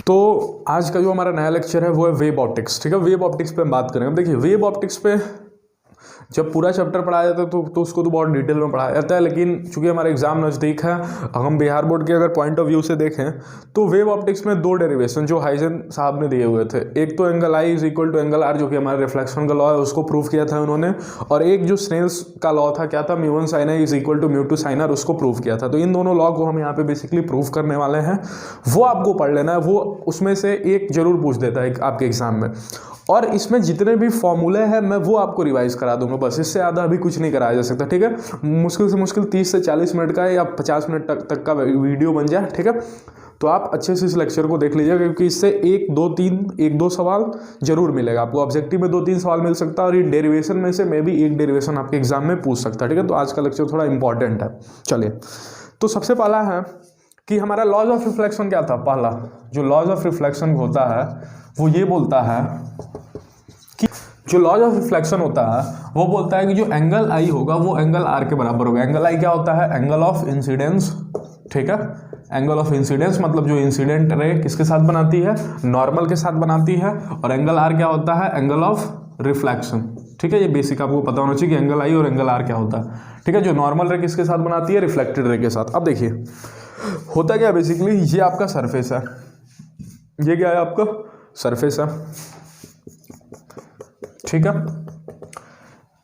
तो आज का जो हमारा नया लेक्चर है वो है वेव ऑप्टिक्स। ठीक है, वेव ऑप्टिक्स पे हम बात करेंगे। अब देखिए, वेव ऑप्टिक्स पे जब पूरा चैप्टर पढ़ाया जाता है तो उसको तो बहुत डिटेल में पढ़ाया जाता है, लेकिन चूंकि हमारा एग्जाम नज़दीक है, हम बिहार बोर्ड के अगर पॉइंट ऑफ व्यू से देखें तो वेव ऑप्टिक्स में दो डेरिवेशन जो हाइजन साहब ने दिए हुए थे, एक तो angle I is equal to angle R जो कि हमारे रिफ्लेक्शन का लॉ है उसको प्रूव किया था उन्होंने, और एक जो स्नेल्स का लॉ था क्या था, mu one sine I is equal to mu two sine R, उसको प्रूव किया था। तो इन दोनों लॉ को हम यहाँ पे बेसिकली प्रूव करने वाले हैं, वो आपको पढ़ लेना है, वो उसमें से एक जरूर पूछ देता है आपके एग्जाम में। और इसमें जितने भी फॉर्मूले हैं मैं वो आपको रिवाइज करा दूंगा, बस इससे ज़्यादा अभी कुछ नहीं कराया जा सकता। ठीक है, मुश्किल से मुश्किल 30 से 40 मिनट का या 50 मिनट तक का वीडियो बन जाए। ठीक है, तो आप अच्छे से इस लेक्चर को देख लीजिएगा, क्योंकि इससे एक दो सवाल जरूर मिलेगा आपको। ऑब्जेक्टिव में 2-3 सवाल मिल सकता है, और ये डेरिवेशन में से मे भी एक डेरिवेशन आपके एग्जाम में पूछ सकता है। ठीक है, तो आज का लेक्चर थोड़ा इंपॉर्टेंट है। चलिए, तो सबसे पहला है कि हमारा लॉज ऑफ रिफ्लेक्शन क्या था। पहला जो लॉज ऑफ रिफ्लेक्शन होता है वो ये बोलता है कि जो लॉज ऑफ रिफ्लेक्शन होता है वो बोलता है कि जो एंगल आई होगा वो एंगल आर के बराबर होगा। एंगल आई क्या होता है, एंगल ऑफ इंसिडेंस। ठीक है, एंगल ऑफ इंसिडेंस मतलब जो इंसिडेंट रे किसके साथ बनाती है, नॉर्मल के साथ बनाती है, और एंगल आर क्या होता है, एंगल ऑफ रिफ्लेक्शन। ठीक है, ये बेसिक आपको पता होना चाहिए कि एंगल आई और एंगल आर क्या होता है। ठीक है, जो नॉर्मल रे किसके साथ बनाती है, रिफ्लेक्टेड रे के साथ। अब देखिए होता क्या, बेसिकली ये आपका सरफेस है, ये क्या है आपका सरफेस है। ठीक है,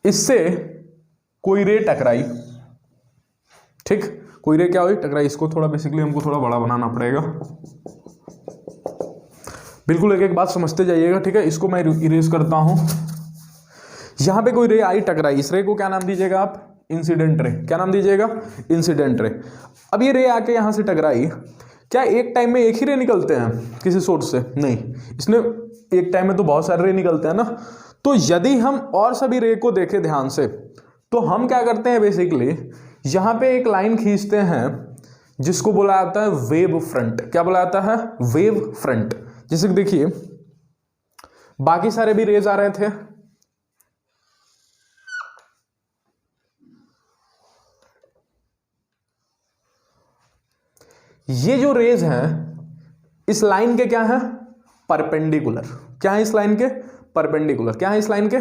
इससे कोई रे टकराई, ठीक, कोई रे क्या हुई, टकराई। इसको थोड़ा बेसिकली हमको थोड़ा बड़ा बनाना पड़ेगा, बिल्कुल एक एक बात समझते जाइएगा। ठीक है, इसको मैं इरेज करता हूं। यहां पे कोई रे आई टकराई, इस रे को क्या नाम दीजिएगा आप, इंसिडेंट रे। क्या नाम दीजिएगा, इंसिडेंट रे। अब ये रे आके यहां से टकराई, क्या एक टाइम में एक ही रे निकलते हैं किसी सोर्स से? नहीं, इसने एक टाइम में तो बहुत सारे रे निकलते हैं ना। तो यदि हम और सभी रे को देखें ध्यान से, तो हम क्या करते हैं, बेसिकली यहां पे एक लाइन खींचते हैं जिसको बोला जाता है वेव फ्रंट। क्या बोला जाता है, वेव फ्रंट। जैसे कि देखिए बाकी सारे भी रेज आ रहे थे, ये जो रेज हैं इस लाइन के क्या है, परपेंडिकुलर। क्या है इस लाइन के, परपेंडिकुलर। क्या है इस लाइन के,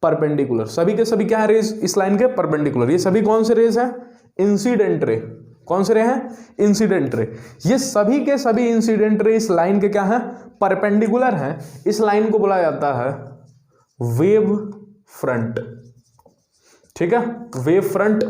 परपेंडिकुलर। सभी के सभी क्या है रेज इस लाइन के परपेंडिकुलर। ये सभी कौन से रेज हैं, इंसिडेंट रे। कौन से रे हैं, इंसिडेंट रे। ये सभी के सभी इंसिडेंट रे इस लाइन के क्या है, परपेंडिकुलर हैं। इस लाइन को बोला जाता है वेव फ्रंट। ठीक है, वेव फ्रंट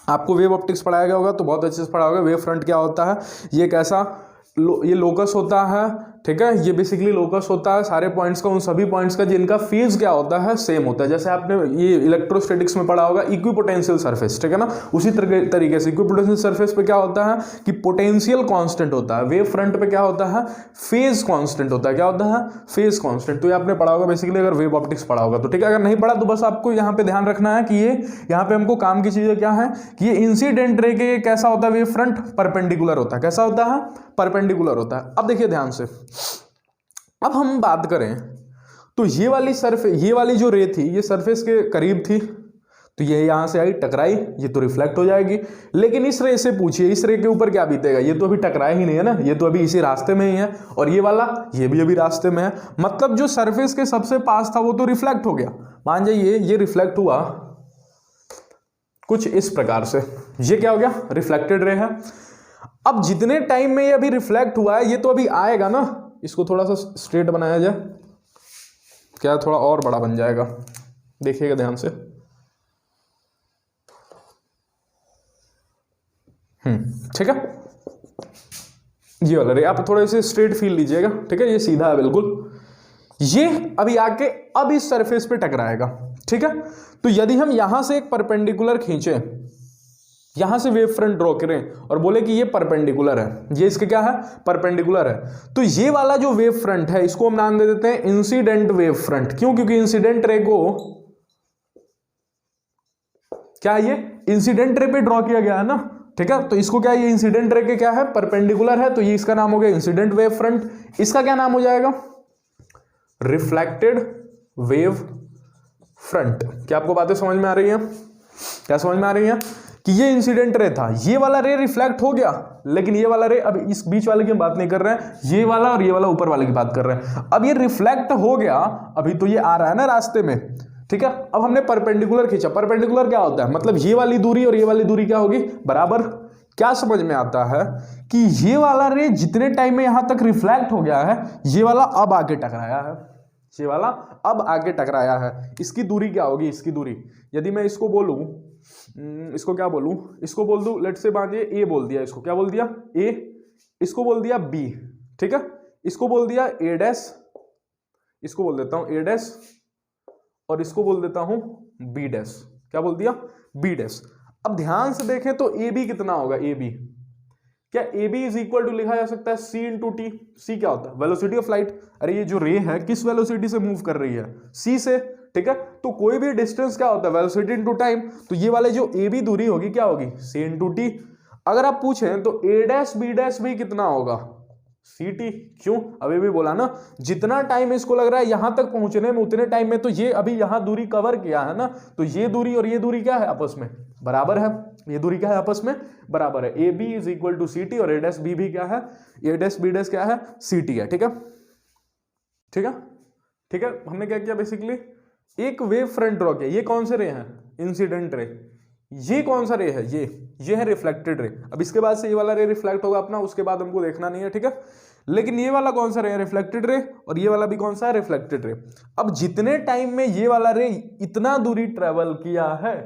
आपको वेव ऑप्टिक्स पढ़ाया गया होगा तो बहुत अच्छे से पढ़ा होगा। वेव फ्रंट क्या होता है, ये कैसा ये लोकस होता है। ठीक है, ये बेसिकली लोकस होता है सारे पॉइंट्स का, उन सभी पॉइंट्स का जिनका फेज क्या होता है, सेम होता है। जैसे आपने ये इलेक्ट्रोस्टैटिक्स में पढ़ा होगा इक्विपोटेंशियल सरफेस। ठीक है ना, उसी तरीके से इक्विपोटेंशियल सरफेस पे क्या होता है कि पोटेंशियल कांस्टेंट होता है। वेव फ्रंट पे क्या होता है, फेज कांस्टेंट होता है। क्या होता है, फेज कांस्टेंट। तो ये आपने पढ़ा होगा बेसिकली अगर वेव ऑप्टिक्स पढ़ा होगा तो। ठीक है, अगर नहीं पढ़ा तो बस आपको यहाँ पे ध्यान रखना है कि ये यहाँ पे हमको काम की चीजें क्या है कि ये इंसिडेंट रे के कैसा होता है, वेव फ्रंट परपेंडिकुलर होता है। कैसा होता है, परपेंडिकुलर होता है। अब देखिए ध्यान से, अब हम बात करें तो ये वाली जो रे थी ये सरफेस के करीब थी, तो ये यहां से आई टकराई, ये तो रिफ्लेक्ट हो जाएगी। लेकिन इस रे से पूछिए, इस रे के ऊपर क्या बीतेगा, ये तो अभी टकराया ही नहीं है ना, ये तो अभी इसी रास्ते में ही है, और ये वाला ये भी अभी रास्ते में है। मतलब जो सरफेस के सबसे पास था वो तो रिफ्लेक्ट हो गया। मान जाइए ये रिफ्लेक्ट हुआ कुछ इस प्रकार से, ये क्या हो गया, रिफ्लेक्टेड रे है। अब जितने टाइम में ये अभी रिफ्लेक्ट हुआ है ये तो अभी आएगा ना, इसको थोड़ा सा स्ट्रेट बनाया जाए, क्या थोड़ा और बड़ा बन जाएगा, देखिएगा ध्यान से। ठीक है, ये वाला रे आप थोड़े से स्ट्रेट फील लीजिएगा। ठीक है, ये सीधा है बिल्कुल, ये अभी आके अब इस सरफेस पे टकराएगा। ठीक है, तो यदि हम यहां से एक परपेंडिकुलर खींचे, यहां से वेव फ्रंट ड्रॉ करें और बोले कि ये परपेंडिकुलर है, ये इसके क्या है, परपेंडिकुलर है, तो ये वाला जो वेव फ्रंट है इसको हम नाम दे देते हैं इंसिडेंट वेव फ्रंट। क्यों, क्योंकि इंसिडेंट रे को क्या है, ये इंसिडेंट रे पे ड्रॉ किया गया है ना। ठीक है, तो इसको क्या, ये इंसिडेंट रे के क्या है, परपेंडिकुलर है, तो ये इसका नाम हो गया इंसिडेंट वेव फ्रंट। इसका क्या नाम हो जाएगा, रिफ्लेक्टेड वेव फ्रंट। क्या आपको बातें समझ में आ रही है, क्या समझ में आ रही है कि ये इंसिडेंट रे था, ये वाला रे रिफ्लेक्ट हो गया, लेकिन ये वाला रे, अब इस बीच वाले की हम बात नहीं कर रहे हैं, ये वाला और ये वाला ऊपर वाले की बात कर रहे हैं। अब ये रिफ्लेक्ट हो गया, अभी तो ये आ रहा है ना रास्ते में, ठीक है। अब हमने परपेंडिकुलर खींचा। परपेंडिकुलर क्या होता है, मतलब ये वाली दूरी और ये वाली दूरी क्या होगी, बराबर। क्या समझ में आता है कि ये वाला रे जितने टाइम में यहां तक रिफ्लेक्ट हो गया है, ये वाला अब आगे टकराया है, ये वाला अब आगे टकराया है। इसकी दूरी क्या होगी, इसकी दूरी, यदि मैं इसको बोलूं, इसको क्या बोलूं, इसको बोल दूं, लेट से मान ए बोल दिया, इसको क्या बोल दिया, ए, इसको बोल दिया बी, ठीक है, इसको बोल दिया ए डैश, इसको बोल देता हूं ए डैश, और इसको बोल देता हूं बी डैश। क्या बोल दिया, बी डैश। अब ध्यान से देखें तो ए बी कितना होगा, ए बी, क्या A B is equal to लिखा जा सकता है सी इंटू टी। सी क्या होता है, वेलोसिटी ऑफ लाइट। अरे ये जो रे है किस वेलोसिटी से मूव कर रही है, सी से, ठीक है। तो कोई भी डिस्टेंस क्या होता है, वेलोसिटी इंटू टाइम। तो ये वाले जो ए बी दूरी होगी क्या होगी, सी इंटू टी। अगर आप पूछें तो ए डैश बी डैश भी कितना होगा, सी टी। क्यों, अभी भी बोला ना, जितना टाइम इसको लग रहा है यहां तक पहुंचने में, उतने टाइम में तो ये अभी यहां दूरी कवर किया है ना, तो ये दूरी और ये दूरी क्या है, आपस में बराबर है। ये दूरी क्या है, आपस में बराबर है। A B is equal to C T, और ए डैश बी भी क्या है, ए डैश बी डैश क्या है, सी टी है, ठीक है, ठीक है, ठीक है। हमने क्या किया, बेसिकली एक वेव फ्रंट ड्रॉ किया। ये कौन से रे हैं, इंसिडेंट रे। ये कौन सा रे है, ये है रिफ्लेक्टेड रे। अब इसके बाद से ये वाला रे रिफ्लेक्ट होगा अपना, उसके बाद हमको देखना नहीं है, ठीक है। लेकिन ये वाला कौन सा रे है, रिफ्लेक्टेड रे, और ये वाला भी कौन सा है, रिफ्लेक्टेड रे। अब जितने टाइम में ये वाला रे इतना दूरी ट्रेवल किया है,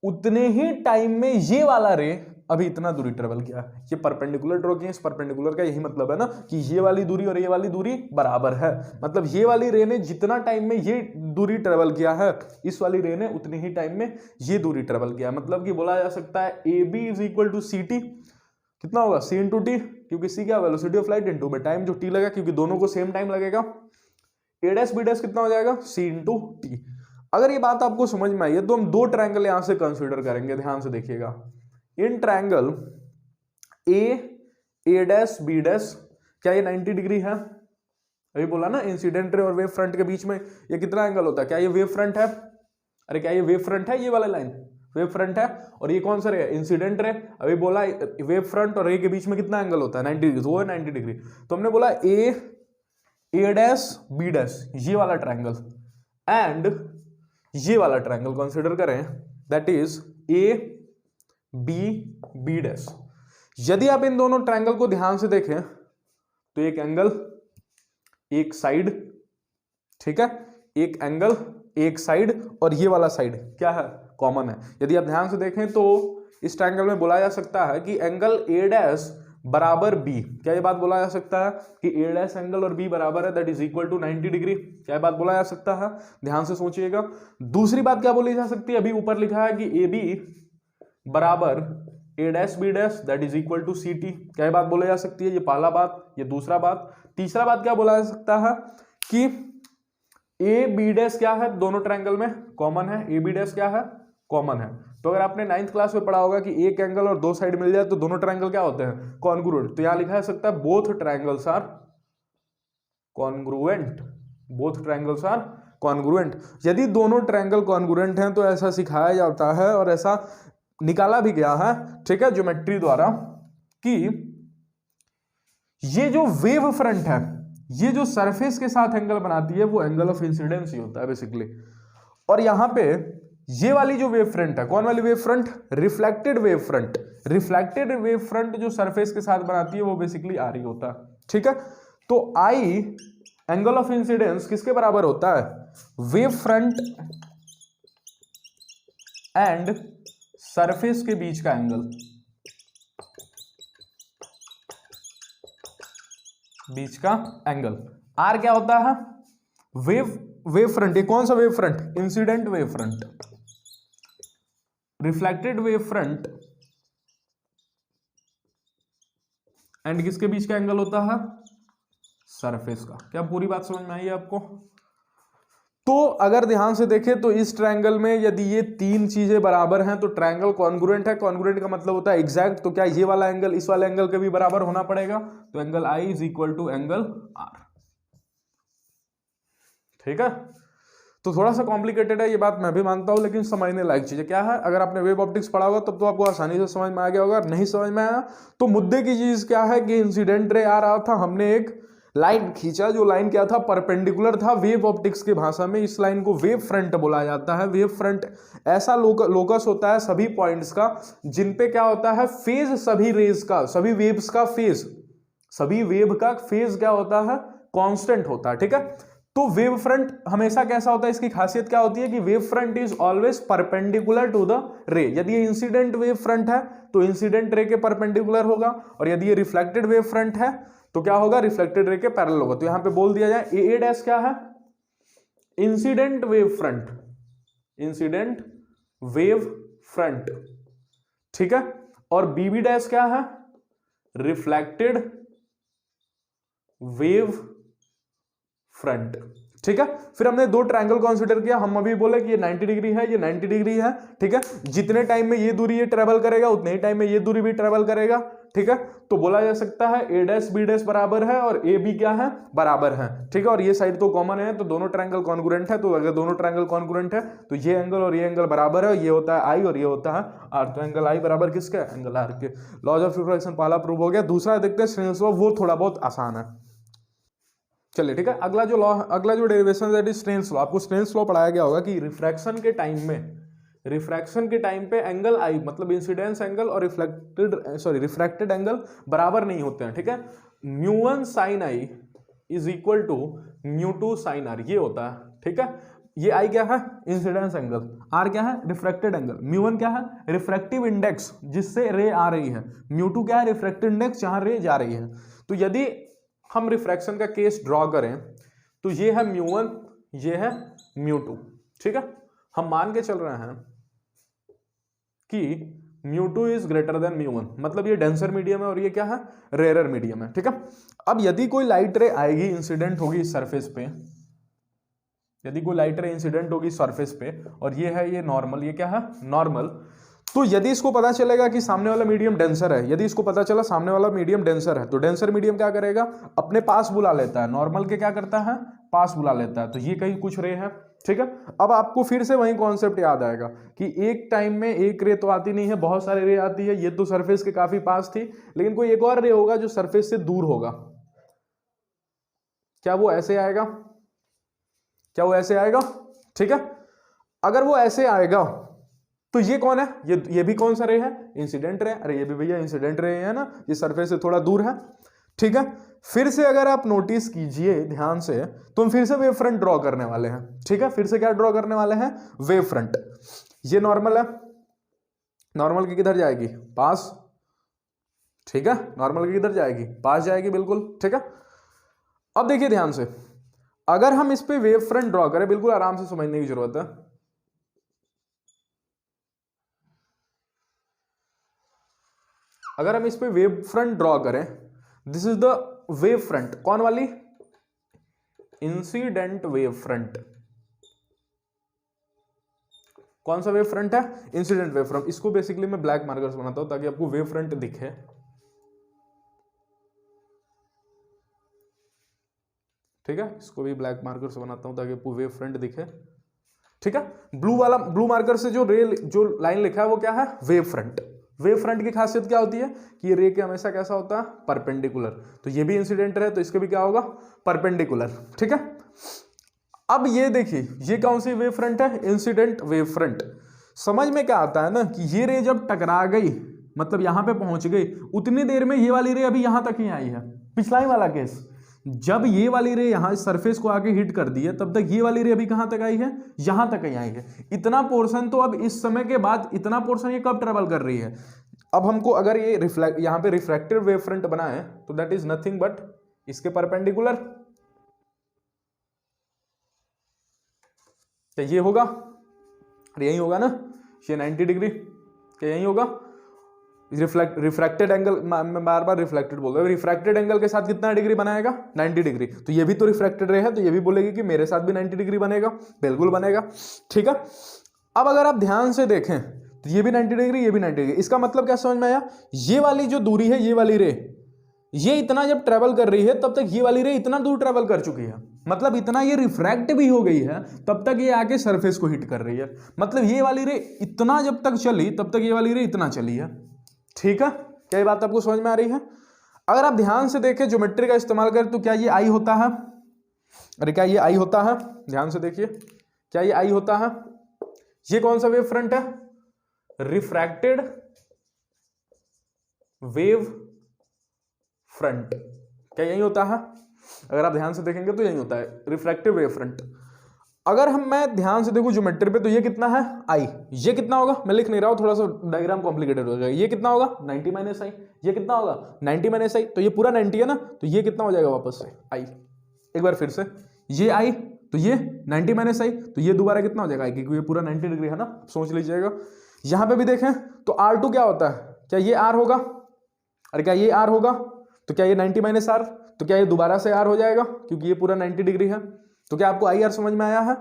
उतने ही टाइम में ये वाला रे अभी इतना दूरी ट्रेवल किया। ये परपेंडिकुलर ड्रॉ किया, इस परपेंडिकुलर का यही मतलब है ना कि ये वाली दूरी और ये वाली दूरी बराबर है। मतलब ये वाली रे ने जितना टाइम में ये दूरी ट्रेवल किया है, इस वाली रे ने उतने ही टाइम में ये दूरी ट्रेवल किया। मतलब कि बोला जा सकता है A B is equal to C T, कितना होगा, सी इंटू टी, क्योंकि सी क्या, वेलोसिटी ऑफ लाइट, इंटू में टाइम जो टी लगा, क्योंकि दोनों को सेम टाइम लगेगा। ए डैश बी डैश कितना हो जाएगा, सी इंटू टी। अगर ये बात आपको समझ में आई है तो हम दो ट्रायंगल यहां से कंसीडर करेंगे, ध्यान से देखिएगा। इन triangle A dash B dash, क्या ये 90 डिग्री है, अभी बोला ना इंसिडेंट रे और वेव फ्रंट के बीच में ये कितना एंगल होता है, क्या ये वेव फ्रंट है, अरे क्या ये वेव फ्रंट है, ये वाला लाइन वेव फ्रंट है, और ये कौन सा रे, इंसिडेंट रे। अभी बोला वेव फ्रंट और रे के बीच में कितना एंगल होता है, 90 डिग्री, वो है 90 डिग्री। तो हमने बोला ए डैश बी डैश, ये वाला ट्रायंगल, एंड ये वाला ट्रायंगल कंसीडर करें, that is A B dash. यदि आप इन दोनों ट्रायंगल को ध्यान से देखें तो एक एंगल एक साइड, ठीक है, एक एंगल एक साइड, और ये वाला साइड क्या है, कॉमन है। यदि आप ध्यान से देखें तो इस ट्रायंगल में बोला जा सकता है कि एंगल ए डैश बराबर बी, क्या ये बात बोला जा सकता है कि ए डैश एंगल और बी बराबर है, that is equal to 90 degree, क्या ये बात बोला जा सकता है, ध्यान से सोचिएगा। दूसरी बात क्या बोली जा सकती है, अभी ऊपर लिखा है कि ए बी बराबर A dash B dash, that is equal to C T, क्या ये बात बोली जा सकती है, ये पहला बात, ये दूसरा बात। तीसरा बात क्या बोला जा सकता है कि ए बी डैश क्या है, दोनों ट्रायंगल में कॉमन है, ए बी डैश क्या है, कॉमन है। तो अगर आपने 9th क्लास में पढ़ा होगा कि एक एंगल और दो साइड मिल जाए तो दोनों ट्रायंगल क्या होते हैं, कॉन्ग्रुएंट। तो यहां लिखा जा सकता है both triangles are congruent, both triangles are congruent. यदि दोनों ट्रायंगल कॉन्ग्रुएंट हैं तो ऐसा सिखाया जाता है और ऐसा निकाला भी गया है, ठीक है, ज्योमेट्री द्वारा, कि ये जो वेव फ्रंट है, ये जो सरफेस के साथ एंगल बनाती है, वो एंगल ऑफ इंसिडेंस ही होता है बेसिकली। और यहां पे ये वाली जो वेव फ्रंट है, कौन वाली wave front, reflected wave front, reflected wave front जो सरफेस के साथ बनाती है वो बेसिकली आ रही होता है, ठीक है। तो आई एंगल ऑफ इंसिडेंस किसके बराबर होता है, वेव फ्रंट एंड सरफेस के बीच का एंगल, बीच का एंगल। आर क्या होता है, वेव फ्रंट, ये कौन सा wave front, incident wave front, reflected wave front end किसके बीच का एंगल होता है, सरफेस का। क्या पूरी बात समझ में आई है आपको। तो अगर ध्यान से देखें तो इस ट्रायंगल में यदि ये तीन चीजें बराबर हैं तो ट्रायंगल कॉन्ग्रुएंट है। कॉन्ग्रुएंट का मतलब होता है एग्जैक्ट। तो क्या ये वाला एंगल इस वाले एंगल के भी बराबर होना पड़ेगा, तो angle I is equal to angle R, ठीक है। तो थोड़ा सा कॉम्प्लिकेटेड है ये बात, मैं भी मानता हूँ, लेकिन समझने लायक चीज़ है। क्या है, अगर आपने वेव ऑप्टिक्स पढ़ा होगा तब तो आपको आसानी से समझ में आ गया होगा। नहीं समझ में आया तो मुद्दे की चीज़ क्या है कि इंसिडेंट रे आ रहा था, हमने एक लाइन खींचा, जो लाइन क्या था, परपेंडिकुलर था। वेव ऑप्टिक्स की भाषा में इस लाइन को वेव फ्रंट बोला जाता है। वेव फ्रंट ऐसा लोकस होता है सभी पॉइंट्स का जिन पे क्या होता है, फेज सभी रेज का, सभी वेव्स का फेज, सभी वेव का फेज क्या होता है, कांस्टेंट होता है। ठीक है, तो वेव फ्रंट हमेशा कैसा होता है, इसकी खासियत क्या होती है कि wave front is always perpendicular to the ray. यदि ये इंसिडेंट वेव फ्रंट है तो इंसिडेंट रे के परपेंडिकुलर होगा, और यदि ये रिफ्लेक्टेड वेव फ्रंट है तो क्या होगा, रिफ्लेक्टेड रे के पैरेलल होगा। तो यहां पे बोल दिया जाए ए डैश क्या है, incident wave front, incident wave front. ठीक है, और बी डैश क्या है, रिफ्लेक्टेड वेव फ्रंट। ठीक है, फिर हमने दो ट्रायंगल कंसीडर किया, हम अभी बोले कि ये 90 डिग्री है, ये 90 डिग्री है। ठीक है, जितने टाइम में ये दूरी ये ट्रेवल करेगा उतने ही टाइम में ये दूरी भी ट्रेवल करेगा। ठीक है, तो बोला जा सकता है ए डैश बी डैश बराबर है और ए बी क्या है, बराबर है। ठीक है, और ये साइड तो कॉमन है, तो दोनों ट्रायंगल कॉन्ग्रुएंट है। तो अगर दोनों ट्रायंगल कॉन्ग्रुएंट है तो ये एंगल और ये एंगल बराबर है, ये होता है आई और ये होता है आर। तो एंगल आई बराबर किसका, एंगल आर के। लॉज ऑफ रिफ्लेक्शन पहला प्रूव हो गया। दूसरा देखते हैं स्नेल्स लॉ, वो थोड़ा बहुत आसान है। चलिए ठीक है, अगला जो लॉ, अगला जो derivation that is Snell's law. आपको स्नेल्स लॉ पढ़ाया गया होगा कि रिफ्रैक्शन के टाइम में, रिफ्रैक्शन के टाइम पे एंगल आई मतलब इंसिडेंस एंगल और रिफ्रैक्टेड एंगल बराबर नहीं होते हैं। ठीक है, μ1 sin i is equal to μ2 sin r, ये होता है। ठीक है, ये आई क्या है, इंसिडेंस एंगल, आर क्या है, रिफ्रैक्टेड एंगल, μ1 क्या है, रिफ्रैक्टिव इंडेक्स जिससे रे आ रही है, μ2 क्या है, रिफ्रैक्टिव इंडेक्स जहां रे जा रही है। तो यदि हम रिफ्रैक्शन का केस ड्रॉ करें तो ये है μ1, ये है μ2। ठीक है, हम मान के चल रहे हैं कि μ2 इज ग्रेटर देन μ1, मतलब ये डेंसर मीडियम है और ये क्या है, रेयर मीडियम है। ठीक है, अब यदि कोई लाइट रे आएगी, इंसिडेंट होगी सरफेस पे, यदि कोई लाइट रे इंसिडेंट होगी सरफेस पे, और ये है ये नॉर्मल, ये क्या है, नॉर्मल। तो यदि इसको पता चलेगा कि सामने वाला मीडियम डेंसर है, यदि इसको पता चला सामने वाला मीडियम डेंसर है, तो डेंसर मीडियम क्या करेगा, अपने पास बुला लेता है, नॉर्मल के क्या करता है, पास बुला लेता है। तो ये कहीं कुछ रे है। ठीक है, अब आपको फिर से वही कॉन्सेप्ट याद आएगा कि एक टाइम में एक रे तो आती नहीं है, बहुत सारे रे आती है। ये तो सरफेस के काफी पास थी, लेकिन कोई एक और रे होगा जो सरफेस से दूर होगा। क्या वो ऐसे आएगा, क्या वो ऐसे आएगा? ठीक है, अगर वो ऐसे आएगा तो ये कौन है, ये भी कौन सा रे है, इंसिडेंट रे। अरे ये भी भैया इंसिडेंट रे है ना, ये सरफेस से थोड़ा दूर है। ठीक है, फिर से अगर आप नोटिस कीजिए ध्यान से, तो हम फिर से वेव फ्रंट ड्रॉ करने वाले हैं। ठीक है, फिर से क्या ड्रॉ करने वाले हैं, वेव फ्रंट। ये नॉर्मल है, नॉर्मल की किधर जाएगी, पास। ठीक है, नॉर्मल की किधर जाएगी, पास जाएगी, बिल्कुल। ठीक है, अब देखिए ध्यान से, अगर हम इस पे वेव फ्रंट ड्रॉ करें, बिल्कुल आराम से समझने की जरूरत है। अगर हम इस पे वेव फ्रंट ड्रॉ करें, this is the wave front, कौन वाली, इंसिडेंट वेव फ्रंट। कौन सा वेव फ्रंट है, इंसिडेंट वेव फ्रंट। इसको बेसिकली मैं ब्लैक मार्कर से बनाता हूं ताकि आपको वेव फ्रंट दिखे। ठीक है, इसको भी ब्लैक मार्कर से बनाता हूं ताकि आपको वेव फ्रंट दिखे। ठीक है, ब्लू मार्कर से जो लाइन लिखा है वो क्या है, वेव फ्रंट। वेव फ्रंट की खासियत क्या होती है कि ये रे के हमेशा कैसा होता है, परपेंडिकुलर। तो ये भी इंसिडेंट है तो इसके भी क्या होगा, परपेंडिकुलर। ठीक है, अब ये देखिए, ये कौन सी वेव फ्रंट है, इंसिडेंट वेव फ्रंट। समझ में क्या आता है ना कि ये रे जब टकरा गई, मतलब यहां पे पहुंच गई, उतनी देर में ये वाली रे अभी यहां तक ही आई है। पिछला ही वाला केस, जब ये वाली रे यहां सरफेस को आके हिट कर दी है, तब तक ये वाली रे अभी कहां तक आई है, यहां तक ही आई है। इतना पोर्शन तो अब इस समय के बाद, इतना पोर्शन ये कब ट्रेवल कर रही है। अब हमको अगर ये यहां पे रिफ्रैक्टिव वेव फ्रंट बनाए तो दैट इज नथिंग बट इसके परपेंडिकुलर। क्या ये होगा, यही होगा ना, ये 90 डिग्री, क्या यही होगा। रिफ्रैक्टेड एंगल, मैं बार बार रिफ्लेक्टेड बोल रहा हूं, रिफ्रैक्टेड एंगल के साथ कितना डिग्री बनाएगा, 90 डिग्री। तो ये भी तो रिफ्रैक्टेड रे है, तो ये भी बोलेगी कि मेरे साथ भी 90 डिग्री बनेगा, बिल्कुल बनेगा। ठीक है, अब अगर आप ध्यान से देखें तो ये भी 90 डिग्री, ये भी 90 डिग्री। इसका मतलब क्या समझ में आया, ये वाली जो दूरी है, ये वाली रे, ये इतना जब ट्रेवल कर रही है तब तक ये वाली रे इतना दूर ट्रेवल कर चुकी है। मतलब इतना ये रिफ्रैक्ट भी हो गई है, तब तक ये आके सरफेस को हिट कर रही है। मतलब ये वाली रे इतना जब तक चली तब तक ये वाली रे इतना चली है। ठीक है, क्या ये बात आपको समझ में आ रही है? अगर आप ध्यान से देखें ज्योमेट्री का इस्तेमाल करें तो क्या ये आई होता है? अरे क्या ये आई होता है? ध्यान से देखिए, क्या ये आई होता है? ये कौन सा वेव फ्रंट है? Refracted wave front. क्या यही होता है? अगर आप ध्यान से देखेंगे तो यही होता है, रिफ्रैक्टिव वेव फ्रंट। अगर मैं ध्यान से देखूं ज्योमेट्री पे तो ये कितना है? आई। ये कितना होगा? मैं लिख नहीं रहा हूं, थोड़ा सा डायग्राम कॉम्प्लिकेटेड हो जाएगा। ये कितना होगा? 90 माइनस आई। ये कितना होगा? 90 माइनस आई। तो ये पूरा 90 है ना, तो ये कितना हो जाएगा वापस से? आई। एक बार फिर से, ये आई तो ये 90 माइनस आई, तो ये दोबारा कितना हो जाएगा? आई, क्योंकि ये पूरा 90 डिग्री है ना, सोच लीजिएगा। यहां पे भी देखें तो R2 क्या होता है? क्या ये R होगा? अरे क्या ये R होगा? तो क्या ये 90 माइनस आर? तो क्या ये दोबारा से R हो जाएगा, क्योंकि ये पूरा 90 डिग्री है। तो क्या आपको IR समझ में आया है?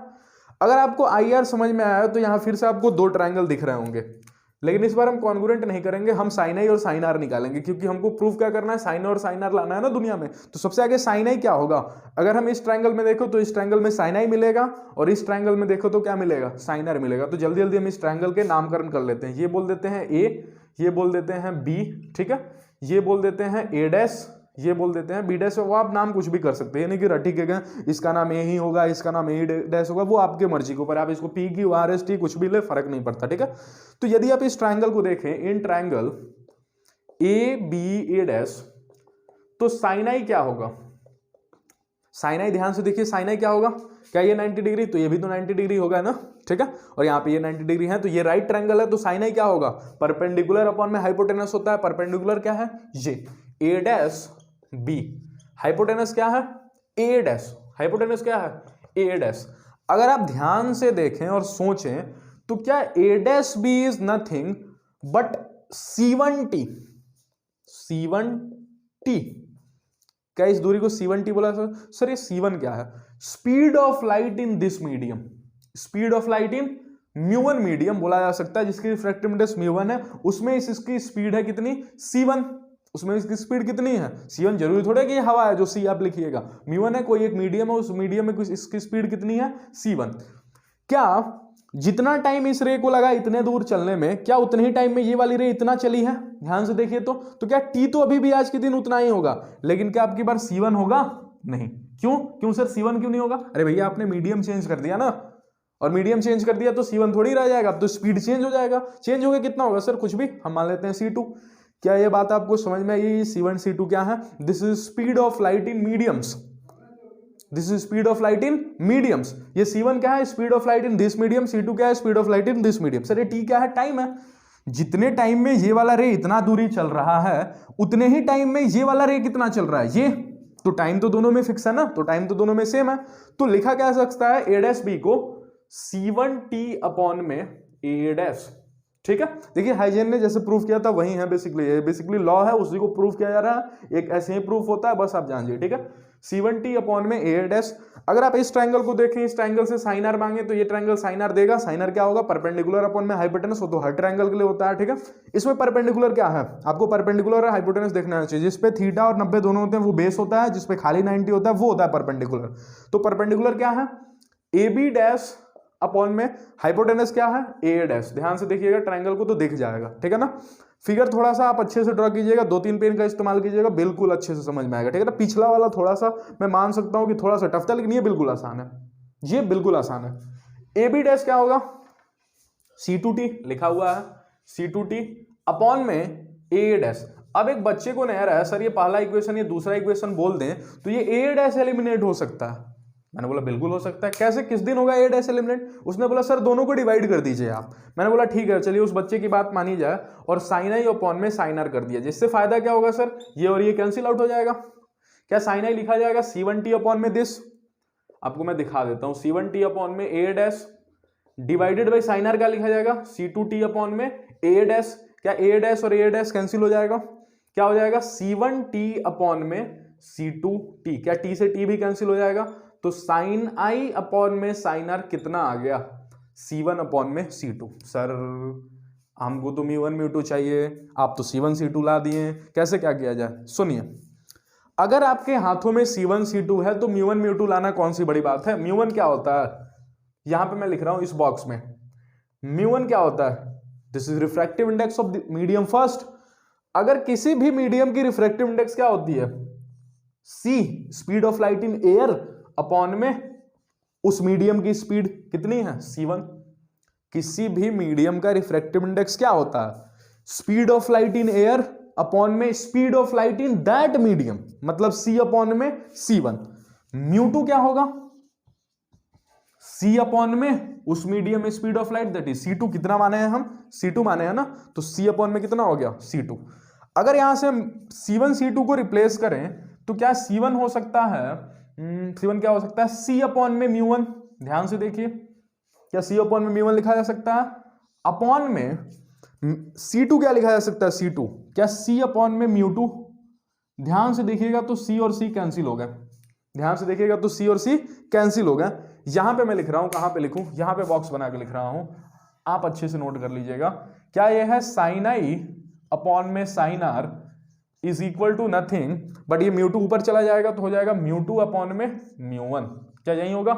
अगर आपको IR समझ में आया तो यहां फिर से आपको दो ट्रायंगल दिख रहे होंगे, लेकिन इस बार हम कॉन्ग्रुएंट नहीं करेंगे, हम साइन आई और साइन आर निकालेंगे, क्योंकि हमको प्रूफ क्या करना है? साइन और साइन आर लाना है ना दुनिया में। तो सबसे आगे साइन आई क्या होगा? अगर हम इस ट्रायंगल में देखो तो इस ट्रायंगल में साइन आई मिलेगा, और इस ट्रायंगल में देखो तो क्या मिलेगा? साइन आर मिलेगा। तो जल्दी जल्दी हम इस ट्रायंगल के नामकरण कर लेते हैं। ये बोल देते हैं A, ये बोल देते हैं B, ठीक है, ये बोल देते हैं A डैश, ये बोल देते हैं B डैश। वो आप नाम कुछ भी कर सकते हैं, यानी कि रट्टी के गए इसका नाम A ही होगा, इसका नाम A डैश होगा, वो आपके मर्जी के ऊपर। आप इसको P Q R S T कुछ भी ले, फर्क नहीं पड़ता। ठीक है, तो यदि आप इस ट्रायंगल को देखें, in triangle A B A dash, तो साइन आई क्या होगा? साइन आई ध्यान से देखिए, साइन आई क्या होगा? क्या ये 90 डिग्री? तो ये भी तो 90 डिग्री होगा ना, ठीक है, और यहाँ पे ये 90 डिग्री है, तो ये राइट ट्रायंगल है, तो साइन आई क्या होगा? परपेंडिकुलर अपॉन में हाइपोटेनस होता है। परपेंडिकुलर क्या है? ये A डैश B, हाइपोटेनस क्या है? A डैश, हाइपोटेनस क्या है? A dash. अगर आप ध्यान से देखें और सोचें तो क्या A dash B is nothing but C1T। C1T, क्या इस दूरी को C1T बोला सर? ये C1 क्या है? Speed of light in this medium. Speed of light in म्यू1 मीडियम बोला जा सकता है, जिसकी रिफ्रैक्टिव इंडेक्स म्यू1 है, उसमें इसकी स्पीड है कितनी? C1। उसमें इसकी स्पीड कितनी है? C1। जरूरी थोड़ा कि ये हवा है जो C आप लिखिएगा, म्यू1 है, कोई एक मीडियम है, उस मीडियम में कुछ इसकी स्पीड कितनी है? C1। क्या जितना टाइम इस रे को लगा इतने दूर चलने में, क्या उतने ही टाइम में ये वाली रे इतना चली है? ध्यान से देखिए तो क्या T तो अभी भी आज के दिन उतना ही होगा, लेकिन क्या आपकी बार C1 होगा? नहीं। क्यों सर C1 क्यों नहीं होगा? अरे भैया आपने मीडियम चेंज कर दिया ना, और मीडियम चेंज कर दिया तो C1 थोड़ी रह जाएगा, अब तो स्पीड चेंज हो जाएगा। चेंज हो गया कितना होगा सर? कुछ भी, हम मान लेते हैं C2। क्या ये बात आपको समझ में आई? C1 C2 क्या है? This is speed of light in mediums. This is speed of light in mediums. ये C1 क्या है? Speed of light in this medium. C2 क्या है? Speed of light in this medium. Sir ये T क्या है? टाइम है। जितने टाइम में ये वाला रे इतना दूरी चल रहा है, उतने ही टाइम में ये वाला रे कितना चल रहा है? ये तो टाइम तो दोनों में फिक्स है ना, तो टाइम तो दोनों में सेम है। तो लिखा क्या सकता है? A डैश B को C1T अपॉन में A डैश। ठीक है, देखिए हाइजेन ने जैसे प्रूफ किया था वही है, बेसिकली लॉ है, उसी को प्रूफ किया जा रहा है। एक ऐसे ही प्रूफ होता है, बस आप जान जाइए। ठीक है, C1T अपॉन में A डैश। अगर आप इस ट्रायंगल को देखें, इस ट्रायंगल से साइन आर मांगे तो ये ट्रायंगल साइन आर देगा। साइन आर क्या होगा? परपेंडिकुलर अपॉन में हाइपोटेनस, हो तो हर ट्रायंगल के लिए होता है। ठीक है, इसमें परपेंडिकुलर क्या है? आपको परपेंडिकुलर और हाइपोटेनस देखना चाहिए। जिसपे थीटा और 90 दोनों होते हैं वो बेस होता है, जिसपे खाली 90 होता है वो होता है परपेंडिकुलर। तो परपेंडिकुलर क्या है? AB डैश अपॉन में हाइपोटेनस क्या है? A dash. ध्यान से देखिएगा ट्रायंगल को तो दिख जाएगा। ठीक है ना, फिगर थोड़ा सा आप अच्छे से ड्रॉ कीजिएगा, 2-3 पेन का इस्तेमाल कीजिएगा, बिल्कुल अच्छे से समझ में आएगा। ठीक है ना, पिछला वाला थोड़ा सा मैं मान सकता हूं कि थोड़ा सा टफ था, लेकिन ये बिल्कुल आसान है, ये बिल्कुल आसान है। AB डैश क्या होगा? C2T लिखा हुआ है, C2T अपॉन में A डैश। अब एक बच्चे को नया रहा सर ये पहला इक्वेशन ये दूसरा इक्वेशन बोल दें तो ये A डैश एलिमिनेट हो सकता है। मैंने बोला बिल्कुल हो सकता है। कैसे, किस दिन होगा A डैश एलिमिनेट? उसने बोला सर दोनों को डिवाइड कर दीजिए आप। मैंने बोला ठीक है, चलिए उस बच्चे की बात मानी जाए और साइन आई अपॉन में साइन आर कर दिया। जिससे फायदा क्या होगा सर? ये और ये कैंसिल आउट हो जाएगा। क्या साइन आई लिखा जाएगा C1T अपॉन में दिस? आपको मैं दिखा देता हूं, C1T अपॉन में A dash divided by sine R क्या लिखा जाएगा? C2T अपॉन में A डैश। क्या A डैश और A डैश कैंसिल हो जाएगा? क्या हो जाएगा? C1T अपॉन में C2T। क्या T से T भी कैंसिल हो जाएगा? तो साइन आई अपॉन में साइन आर कितना आ गया? C1 अपॉन में C2। सर हमको तो म्यू1 म्यू2 चाहिए, आप तो C1 C2 ला दिए, कैसे क्या किया जाए? सुनिए, अगर आपके हाथों में C1 C2 है तो μ1 μ2 लाना कौन सी बड़ी बात है। μ1 क्या होता है, यहां पे मैं लिख रहा हूं इस बॉक्स में, μ1 क्या होता है, this is refractive index of the medium first. अगर किसी भी मीडियम की रिफ्रैक्टिव इंडेक्स क्या होती है, c speed of light in air upon में उस मीडियम की स्पीड कितनी है c1। किसी भी मीडियम का रिफ्रैक्टिव इंडेक्स क्या होता है, speed of light in air upon में speed of light in that medium, मतलब c अपॉन में c1। μ2 क्या होगा, c अपॉन में उस मीडियम में speed of light, that is c2। कितना माने हैं हम, c2 माने हैं ना, तो c अपॉन में कितना हो गया c2। अगर यहां से हम c1 c2 को रिप्लेस करें तो क्या c1 हो सकता है, c1 क्या हो सकता है, c अपॉन में μ1। ध्यान से देखिए, क्या c अपॉन में μ1 लिखा जा सकता है, अपॉन में c2 क्या लिखा जा सकता है c2, क्या c अपॉन में μ2। ध्यान से देखिएगा तो c और c कैंसिल हो गए, ध्यान से देखिएगा तो c और c कैंसिल हो गए। यहां पे मैं लिख रहा हूं, कहां पे लिखूं, यहां पे बॉक्स बना के लिख रहा हूं, आप अच्छे से नोट कर लीजिएगा। क्या यह है sin i अपॉन में sin r is equal to nothing, but ये μ2 ऊपर चला जाएगा तो हो जाएगा μ2 अपॉन में μ1। क्या यही होगा,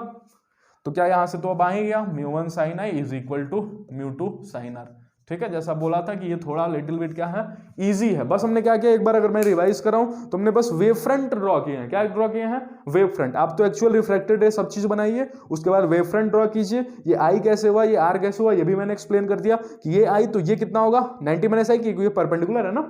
तो क्या यहां से तो अब आ ही गया μ1 sin i is equal to μ2 sin r। ठीक है, जैसा बोला था कि ये थोड़ा लिटिल बिट क्या है, इजी है। बस हमने क्या किया, एक बार अगर मैं रिवाइज कर रहा हूं तो हमने बस वेव फ्रंट ड्रॉ किए हैं। क्या ड्रॉ किए हैं, वेव फ्रंट। आप तो एक्चुअल रिफ्लेक्टेड रे सब चीज बनाइए, उसके बाद वेव फ्रंट ड्रॉ कीजिए। ये आई कैसे हुआ, ये आर कैसे हुआ, ये भी मैंने एक्सप्लेन कर दिया कि ये आई तो ये कितना होगा 90 माइनस आई, क्योंकि ये परपेंडिकुलर है ना,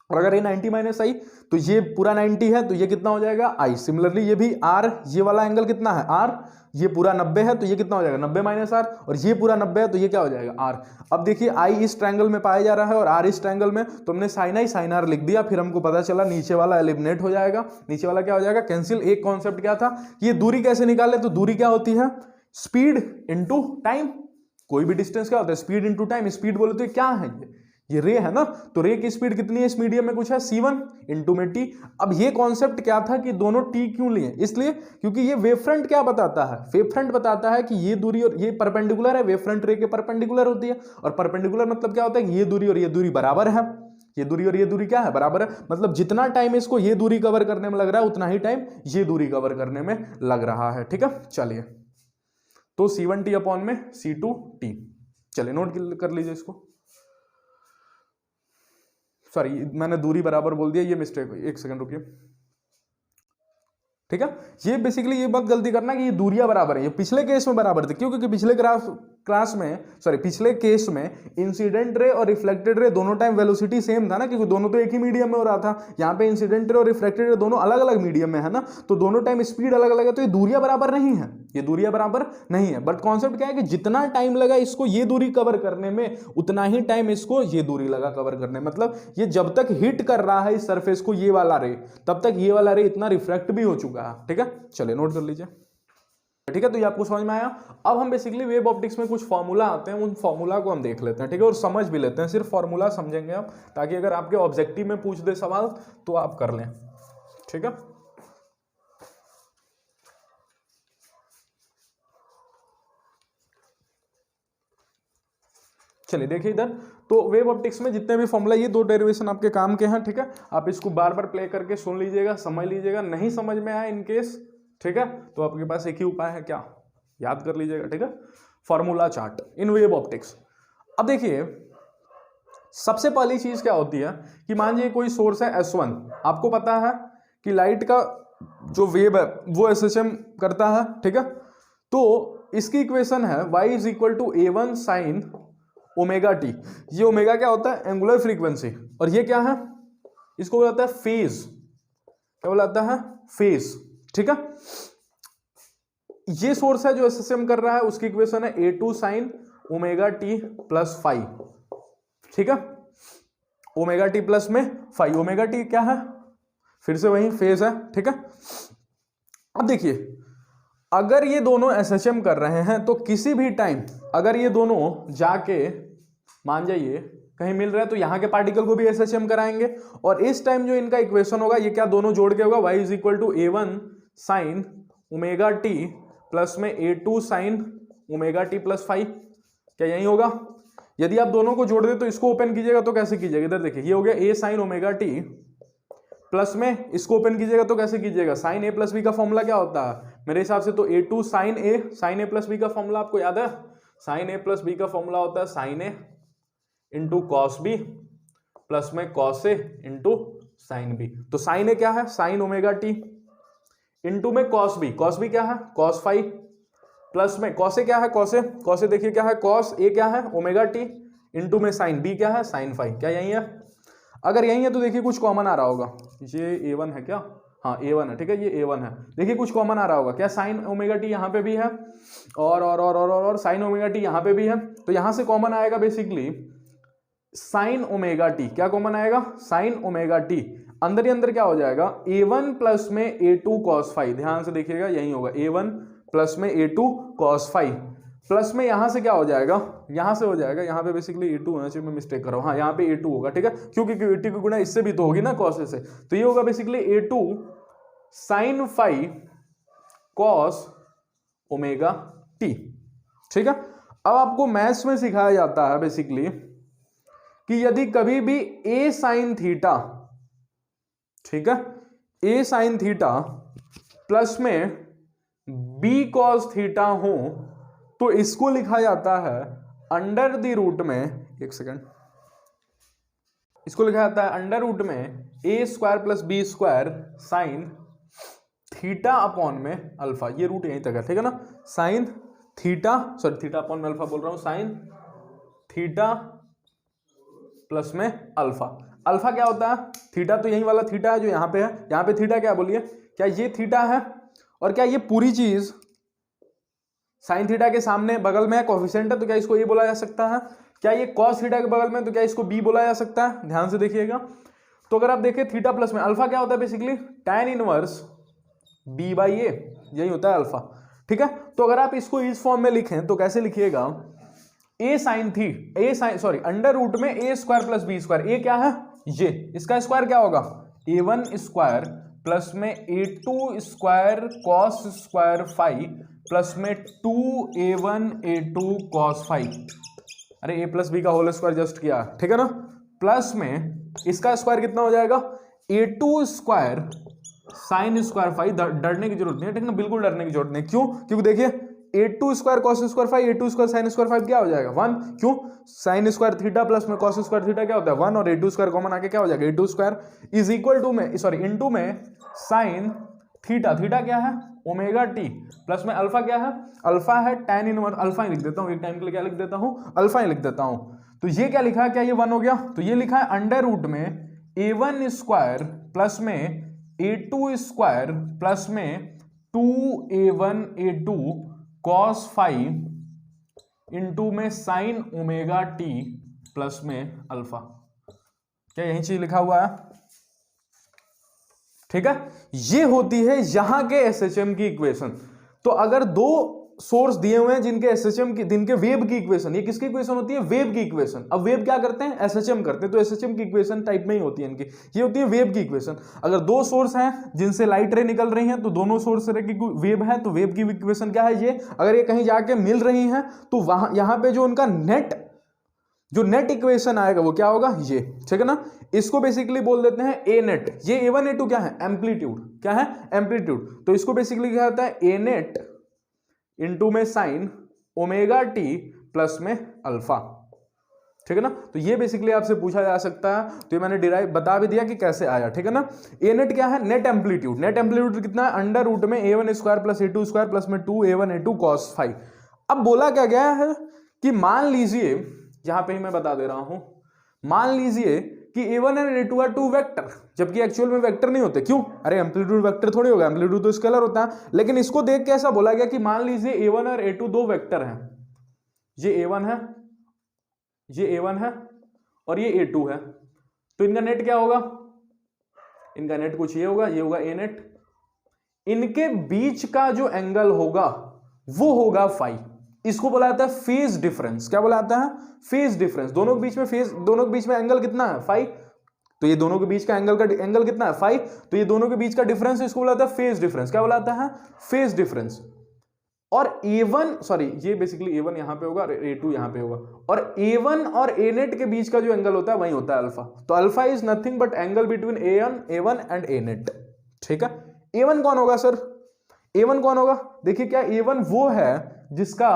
और अगर ये 90 माइनस आई तो ये पूरा 90 है तो ये कितना हो जाएगा आई। सिमिलरली ये भी आर, ये वाला एंगल कितना है आर, ये पूरा 90 है तो ये कितना हो जाएगा 90 माइनस आर, और ये पूरा 90 है तो ये क्या हो जाएगा आर। अब देखिए आई इस ट्रायंगल में पाया जा रहा है और आर इस ट्रायंगल में, तो हमने साइन आई साइन आर लिख दिया। फिर हमको पता चला नीचे वाला एलिमिनेट हो जाएगा, नीचे वाला क्या हो जाएगा कैंसिल। एक कॉन्सेप्ट क्या था, ये दूरी कैसे निकाले, तो दूरी क्या होती है स्पीड इंटू टाइम। कोई भी डिस्टेंस क्या होता है स्पीड इंटू टाइम। स्पीड बोले तो क्या है, ये रे है ना, तो रे की स्पीड कितनी है इस मीडियम में, कुछ है c1 इंटू में t। अब ये कॉन्सेप्ट क्या था कि दोनों t क्यों लिए, इसलिए क्योंकि ये वेव फ्रंट क्या बताता है, वेव फ्रंट बताता है कि ये दूरी और ये परपेंडिकुलर है, वेव फ्रंट रे के परपेंडिकुलर होती है। और परपेंडिकुलर मतलब क्या होता है कि ये दूरी और ये दूरी बराबर है, ये दूरी और ये दूरी क्या है बराबर है, मतलब जितना टाइम इसको ये दूरी कवर करने में लग रहा है उतना ही टाइम ये दूरी कवर करने में लग रहा है। ठीक है, चलिए तो c1t अपॉन में c2t, चलिए नोट कर लीजिए इसको। सॉरी मैंने दूरी बराबर बोल दिया, ये मिस्टेक हुई, एक सेकंड रुकिए। ठीक है, ये बेसिकली ये बात गलती करना कि ये दूरियां बराबर है, ये पिछले केस में बराबर थे। क्यों, क्योंकि पिछले केस में इंसिडेंट रे और रिफ्लेक्टेड रे दोनों टाइम वेलोसिटी सेम था ना, क्योंकि दोनों तो एक ही मीडियम में हो रहा था। यहाँ पे इंसिडेंट रे और रिफ्लेक्टेड रे दोनों अलग अलग मीडियम में है ना, तो दोनों टाइम स्पीड अलग अलग है, तो ये दूरियां बराबर नहीं है, ये दूरियां बराबर नहीं है। बट कॉन्सेप्ट क्या है कि जितना टाइम लगा इसको ये दूरी कवर करने में उतना ही टाइम इसको ये दूरी लगा कवर करने में। मतलब ये जब तक हिट कर रहा है इस सरफेस को ये वाला रे, तब तक ये वाला रे इतना रिफ्लेक्ट भी हो चुका है। ठीक है, चलिए नोट कर लीजिए। ठीक है, तो ये आपको समझ में आया। अब हम बेसिकली वेव ऑप्टिक्स में कुछ फॉर्मूला आते हैं, उन फॉर्मूला को हम देख लेते हैं। ठीक है, और समझ भी लेते हैं, सिर्फ फॉर्मूला समझेंगे आप, ताकि अगर आपके ऑब्जेक्टिव में पूछ दे सवाल तो आप कर लें। ठीक है, चलिए देखिए इधर, तो वेव ऑप्टिक्स में जितने भी फॉर्मूला, ये दो डेरिवेशन आपके काम के हैं। ठीक है, आप इसको बार बार प्ले करके सुन लीजिएगा, समझ लीजिएगा। नहीं समझ में आया इन केस, ठीक है, तो आपके पास एक ही उपाय है, क्या याद कर लीजिएगा। ठीक है, formula chart in wave optics. अब देखिए सबसे पहली चीज क्या होती है कि मान लीजिए कोई सोर्स है S1, आपको पता है कि लाइट का जो वेव है वो SHM करता है। ठीक है, तो इसकी इक्वेशन है y is equal to a1 sine omega T. ये ओमेगा क्या होता है, एंगुलर फ्रीक्वेंसी, और ये क्या है, इसको बोला जाता है फेज। क्या बोला जाता है, फेज। ठीक है, ये सोर्स है जो SHM कर रहा है, उसकी इक्वेशन है a2 sine omega T plus five. ठीक है, ओमेगा टी प्लस में फाइव, ओमेगा टी क्या है, फिर से वही फेज है। ठीक है, अब देखिए अगर ये दोनों SHM कर रहे हैं तो किसी भी टाइम अगर ये दोनों जाके मान जाइए कहीं मिल रहा है तो यहाँ के पार्टिकल को भी SHM कराएंगे, और इस टाइम जो इनका इक्वेशन होगा ये क्या दोनों जोड़ के होगा, y is equal to a1 sine omega T plus में a2 sine omega T plus five. क्या यही होगा, यदि आप दोनों को जोड़ दे तो इसको ओपन कीजिएगा तो कैसे कीजिएगा, इधर देखिए ये हो गया a sign omega T plus में इसको ओपन कीजिएगा तो कैसे कीजिएगा, साइन ए प्लस बी का फॉर्मूला क्या होता है मेरे हिसाब से, तो A2 साइन ए प्लस बी का फॉर्मूला आपको याद है, साइन ए प्लस बी का फॉर्मूला होता है साइन ए इंटू कॉस बी प्लस में cos A into sine B. तो साइन ए क्या है, साइन ओमेगा टी, इंटू में कॉस बी क्या है, कॉस फाई, प्लस में कॉस ए क्या है, कॉस ए देखिए क्या है, कॉस ए क्या है ओमेगा टी, इंटू में साइन बी क्या है, साइन फाई। क्या यही है? अगर यही है तो देखिए कुछ कॉमन आ रहा होगा, ये A1 है क्या, हाँ A1 है, ठीक है ये A1 है। देखिए कुछ कॉमन आ रहा होगा क्या, साइन ओमेगा टी यहाँ पे भी है और साइन ओमेगा टी यहाँ पे भी है, तो यहाँ से कॉमन आएगा बेसिकली साइन ओमेगा टी। क्या कॉमन आएगा, साइन ओमेगा टी। अंदर ही अंदर क्या हो जाएगा, A1 प्लस में A2 कॉस फाई, ध्यान से देखिएगा यही होगा, A1 प्लस में A2 कॉस फाई, प्लस में यहां से क्या हो जाएगा, यहां से हो जाएगा, यहां पे बेसिकली A2 होना चाहिए, मैं मिस्टेक कर रहा हूं, हाँ यहां पे A2 होगा, ठीक है, क्योंकि A2 की गुणा इससे भी तो होगी ना कॉस से, तो ये होगा basically A2 sine phi cos omega T. ठीक है, अब आपको मैथ्स में सिखाया जाता है बेसिकली कि यदि कभी भी A साइन थीटा, ठीक है, A साइन थीटा प्लस में B कॉस थीटा हो तो इसको लिखा जाता है अंडर द रूट में, एक सेकेंड, इसको लिखा जाता है अंडर रूट में A square plus B square sine theta upon में अल्फा। ये रूट यहीं तक है, ठीक है ना, sine theta, sorry theta upon में अल्फा बोल रहा हूं, साइन थीटा प्लस में अल्फा। अल्फा क्या होता है, थीटा तो यही वाला थीटा है जो यहां पे है, यहां पे थीटा क्या बोलिए, क्या ये थीटा है, और क्या ये पूरी चीज साइन थीटा के सामने बगल में है, कोफिशिएंट है, तो क्या इसको ए बोला जा सकता है, क्या ये कॉस थीटा के बगल में, तो क्या इसको बी बोला जा सकता है। ध्यान से देखिएगा, तो अगर आप देखें थीटा प्लस में अल्फा क्या होता है basically, tan inverse B by A, यही होता है अल्फा। ठीक है, तो अगर आप इसको इस फॉर्म में लिखें तो कैसे लिखिएगा, अंडर रूट में A square plus B square, A क्या है ये, इसका स्क्वायर क्या होगा A1 स्क्वायर प्लस में A2 square cos square phi plus में 2A1 A2 कॉस फाई, अरे A प्लस बी का होल स्क्वायर जस्ट किया, ठीक है ना, प्लस में इसका स्क्वायर कितना हो जाएगा A2 square sine square phi. डरने की जरूरत नहीं है, ठीक है ना, बिल्कुल डरने की जरूरत नहीं, क्यों, क्योंकि देखिए A2 square cos square phi, A2 square sine square phi क्या हो जाएगा 1, क्यों, साइन स्क्वायर थीटा प्लस में कॉस स्क्वायर थीटा क्या होता है 1, और A2 स्क्वायर कॉमन आके क्या हो जाएगा A2 square is equal to में, सॉरी इनटू में साइन थीटा, थीटा क्या है ओमेगा टी, प्लस में अल्फा क्या है, अल्फा है tan इनवर्स, अल्फा ही लिख देता हूं एक टाइम के लिए, क्या लिख देता हूं, अल्फा ही लिख देता हूं। तो ये क्या लिखा है, क्या ये 1 हो गया, तो ये लिखा है अंडर रूट में A1 स्क्वायर प्लस में A2 स्क्वायर प्लस में 2A1 A2 cos phi into में साइन ओमेगा टी प्लस में अल्फा। क्या यही चीज लिखा हुआ है, ठीक है, ये होती है यहां के एसएचएम की इक्वेशन। तो अगर दो सोर्स दिए हुए हैं जिनके एसएचएम की, जिनके वेव की इक्वेशन, ये किसकी इक्वेशन होती है, वेव की इक्वेशन। अब वेव क्या करते हैं, एसएचएम करते हैं, तो एसएचएम की इक्वेशन टाइप में ही होती है इनकी, ये होती है वेव की इक्वेशन। अगर दो सोर्स हैं जिनसे लाइट रे निकल रही हैं तो दोनों सोर्स रे की वेव है, तो वेव की इक्वेशन क्या है ये। अगर ये कहीं जाके मिल रही हैं तो वहां यहां पे जो उनका नेट इक्वेशन आएगा वो क्या होगा ये, ठीक है ना। इसको बेसिकली बोल देते हैं ए नेट। ये A1 A2 क्या है, एम्पलीट्यूड, क्या है एम्पलीट्यूड, तो इसको बेसिकली क्या होता है ए नेट इंटू में साइन ओमेगा टी प्लस में अल्फा, ठीक है ना। तो ये बेसिकली आपसे पूछा जा सकता है, तो ये मैंने डिराइव बता भी दिया कि कैसे आया, ठीक है ना। ए नेट क्या है, नेट एम्पलीट्यूड, नेट एम्पलीट्यूड कितना है अंडर रूट में A1 square plus A2 square plus में 2A1 A2 कॉस फाई। अब बोला क्या गया है कि मान लीजिए, यहां पे ही मैं बता दे रहा हूं, मान लीजिए कि A1 और A2 are 2 वेक्टर, जबकि एक्चुअल में वेक्टर नहीं होते, क्यों, अरे एम्पलीट्यूड वेक्टर थोड़ी होगा, एम्पलीट्यूड तो स्केलर होता है। लेकिन इसको देख के ऐसा बोला गया कि मान लीजिए A1 और A2 दो वेक्टर हैं, ये A1 है, ये A1 है और ये A2 है, तो इनका नेट क्या होगा, इनका नेट कुछ ये होगा, ये होगा A नेट, इनके बीच का जो एंगल होगा वो होगा फाई। इसको बोला जाता है फेज डिफरेंस। क्या बोला जाता है, फेज डिफरेंस। दोनों के बीच में दोनों के बीच में एंगल कितना है फाई, तो ये दोनों के बीच का एंगल कितना है फाई, तो ये दोनों के बीच का डिफरेंस इसको बोला जाता है फेज डिफरेंस। क्या बोला जाता है, फेज डिफरेंस। और A1 सॉरी ये बेसिकली A1 यहां पे होगा और A2 यहां पे होगा, और A1 और A नेट के बीच का जो एंगल होता है वही होता है अल्फा। तो alpha is nothing but angle between A1 and A net. ठीक है, A1 कौन होगा सर? A1 कौन होगा? देखिए क्या A1 वो है जिसका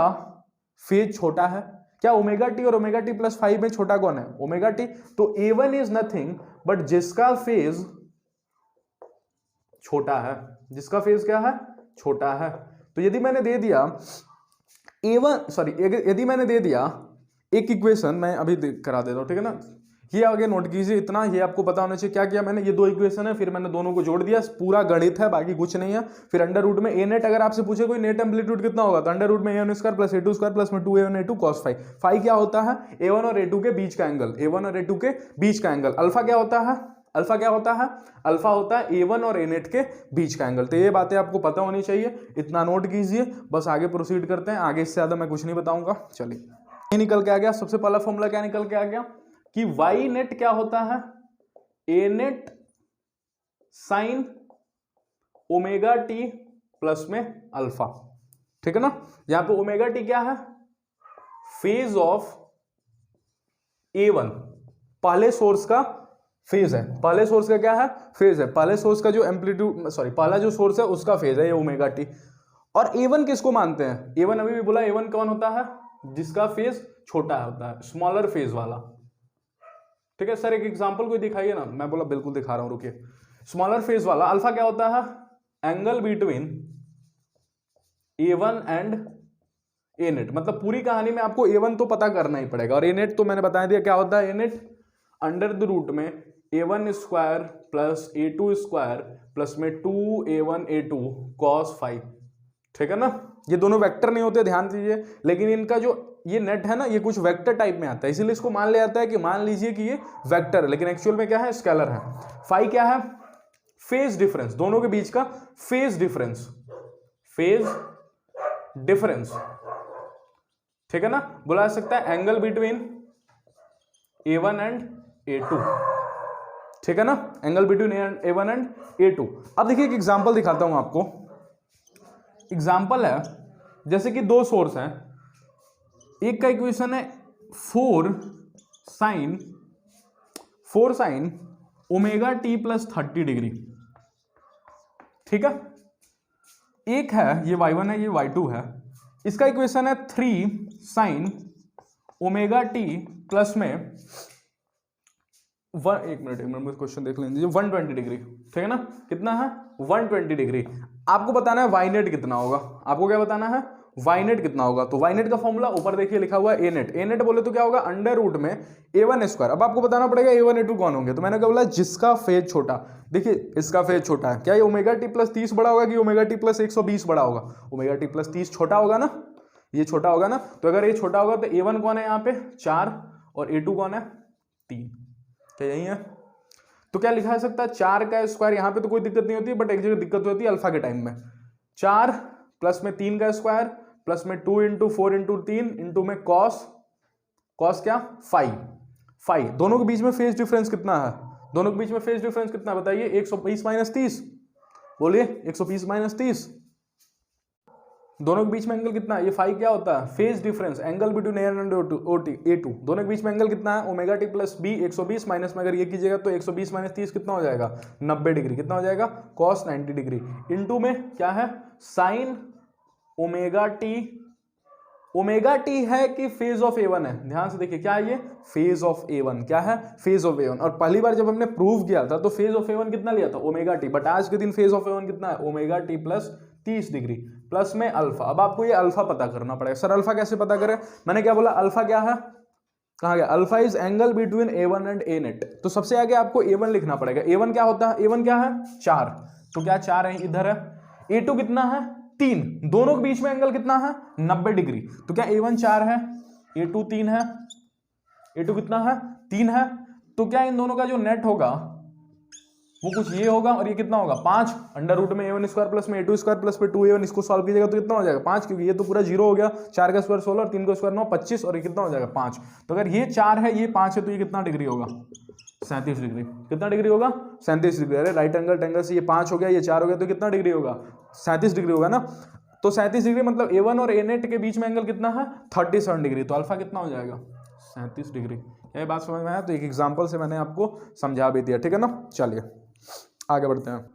फेज छोटा है। क्या ओमेगा टी और ओमेगा टी प्लस 5 में छोटा कौन है? Omega T. तो A1 इज नथिंग बट जिसका फेज छोटा है, जिसका फेज क्या है? छोटा है। तो यदि मैंने दे दिया A1 सॉरी यदि मैंने दे दिया एक इक्वेशन, मैं अभी करा देता हूं, ठीक है ना, ये आगे नोट कीजिए, इतना ये आपको पता होना चाहिए। क्या किया मैंने? ये दो इक्वेशन है, फिर मैंने दोनों को जोड़ दिया, पूरा गणित है, बाकी कुछ नहीं है। फिर अंडर रूट में ए नेट, अगर आपसे पूछे कोई नेट एम्पलीट्यूड कितना होगा, तो अंडर रूट में A1 square plus A2 square plus में 2A1 A2 cos phi. Phi क्या होता है? A1 और A2 के बीच का एंगल, A1 और A2 के बीच का एंगल। अल्फा क्या होता है? अल्फा क्या होता है? अल्फा होता है A1 और A नेट के बीच का एंगल। तो ये बातें आपको पता होनी चाहिए, इतना नोट कीजिए, बस आगे प्रोसीड करते हैं। आगे इससे ज्यादा मैं कुछ नहीं बताऊंगा। चलिए, ये निकल के आ गया, सबसे पहला फॉर्मूला क्या निकल के आ गया कि वाई नेट क्या होता है? A net sign omega T plus में अल्फा। ठीक है ना, यहां पे ओमेगा टी क्या है? फेज ऑफ A1, पहले सोर्स का फेज है। पहले सोर्स का क्या है? फेज है। पहले सोर्स का जो एम्पलीट्यूड सॉरी पहला जो सोर्स है उसका फेज है ये ओमेगा टी। और A1 किसको मानते हैं? A1 अभी भी बोला, A1 कौन होता है? जिसका फेज छोटा होता है, स्मॉलर फेज वाला। ठीक है सर, एक एग्जांपल कोई दिखाइए ना। मैं बोला बिल्कुल दिखा रहा हूं, रुकिए। स्मॉलर फेज वाला अल्फा क्या होता है? Angle between A1 and A net. मतलब पूरी कहानी में आपको A1 तो पता करना ही पड़ेगा, और A नेट तो मैंने बता दिया क्या होता है। A net under the root में A1 square plus A2 square plus में 2A1 A2 cos फाई। ठीक है ना, ये दोनों वेक्टर नहीं होते, ध्यान दीजिए, लेकिन इनका जो ये नेट है ना, ये कुछ वेक्टर टाइप में आता है, इसीलिए इसको मान लिया जाता है कि मान लीजिए कि ये वेक्टर है, लेकिन एक्चुअल में क्या है? स्केलर है। फाई क्या है? फेज डिफरेंस, दोनों के बीच का फेज डिफरेंस, फेज डिफरेंस। ठीक है ना, बुला सकता है angle between A1 and A2। ठीक है ना, angle between A1 and A2। अब देखिए एक एग्जांपल दिखाता हूं आपको। एग्जांपल है जैसे कि दो सोर्स हैं, एक का इक्वेशन है 4 sign omega T plus 30 degree. ठीक है, एक है ये y1 है, ये y2 है। इसका इक्वेशन है 3 साइन ओमेगा टी प्लस में एक मिनट मुझे क्वेश्चन देख लेंगे, 120 डिग्री। ठीक है ना, कितना है? 120 डिग्री। आपको बताना है वाई नेट कितना होगा। आपको क्या बताना है? वाई नेट कितना होगा। तो वाई नेट का फॉर्मूला ऊपर देखिए लिखा हुआ है ए नेट। ए नेट बोले तो क्या होगा? अंडर रूट में A1 स्क्वायर। अब आपको बताना पड़ेगा A1 A2 कौन होंगे। तो मैंने क्या बोला? जिसका फेज छोटा। देखिए इसका फेज छोटा है, क्या ये ओमेगा टी प्लस 30 बड़ा होगा कि ओमेगा टी प्लस 120 बड़ा होगा? ओमेगा टी प्लस 30 छोटा होगा ना, ये छोटा होगा ना। तो अगर ये छोटा होगा तो A1 कौन है यहाँ पे? 4, और A2 कौन है? 3। क्या यही है? तो क्या लिखा जा सकता है? 4 का स्क्वायर। यहां पे तो कोई दिक्कत नहीं होती, बट एक जगह दिक्कत होती है अल्फा के टाइम में। 4 प्लस में 3 का स्क्वायर प्लस में 2 इंटू 4 इंटू 3 इंटू में कॉस क्या? फाई। दोनों के बीच में फेज डिफरेंस कितना है? दोनों के बीच में फेज डिफरेंस कितना बताइए? 120 माइनस 30। बोलिए 120 माइनस 30। दोनों के बीच में एंगल कितना है? ये फाई क्या होता है? Phase difference, angle between A1 and A2। दोनों के बीच में एंगल कितना है? Omega T plus b 120 minus में अगर ये कीजिएगा तो 120 माइनस 30 कितना हो जाएगा? 90 डिग्री। कितना हो जाएगा? cos 90 degree. इंटू में क्या है? Sign omega T. Omega T है कि फेज ऑफ A1 है? ध्यान से देखिए, क्या है ये? Phase of A1। क्या है? Phase of A1। और पहली बार जब हमने प्रूव किया था तो फेज ऑफ A1 कितना लिया था? Omega T. बट आज के दिन फेज ऑफ A1 कितना है? Omega T plus 30 degree plus में अल्फा। अब आपको ये अल्फा पता करना पड़ेगा। सर अल्फा कैसे पता करें? मैंने क्या बोला? अल्फा क्या है? कहा गया? Alpha is angle between A1 and A net. तो सबसे आगे आपको A1 लिखना पड़ेगा। A1 क्या होता है? A1 क्या है? 4। तो क्या 4 है? इधर है। A2 कितना है? 3। दोनों के बीच में एंगल कितना है? 90 डिग्री। तो क्या A1 4 है, A2 3 है? A2 कितना है? 3 है। तो क्या इन दोनों का जो नेट होगा वो कुछ ये होगा, और ये कितना होगा? 5। अंडर रूट में A1 स्क्वायर प्लस में A2 स्क्वायर प्लस में 2A1, इसको सॉल्व कीजिएगा तो कितना हो जाएगा? 5, क्योंकि ये तो पूरा 0 हो गया। 4 का स्क्वायर 16 और 3 का स्क्वायर 9, 25, और ये कितना हो जाएगा? 5। तो अगर ये 4 है, ये 5 है, तो ये कितना डिग्री होगा? 37 डिग्री। कितना डिग्री होगा? 37 डिग्री। अरे राइट एंगल ट्रायंगल से ये 5 हो गया, ये 4 हो गया, तो कितना डिग्री होगा? 37 डिग्री होगा ना। तो 37 डिग्री मतलब A1 और A नेट के बीच में एंगल कितना है 37 डिग्री, तो अल्फा कितना हो जाएगा 37 डिग्री। ये बात समझ में आया? तो एक एग्जांपल से मैंने आपको समझा भी दिया, ठीक है ना। चलिए आगे बढ़ते हैं।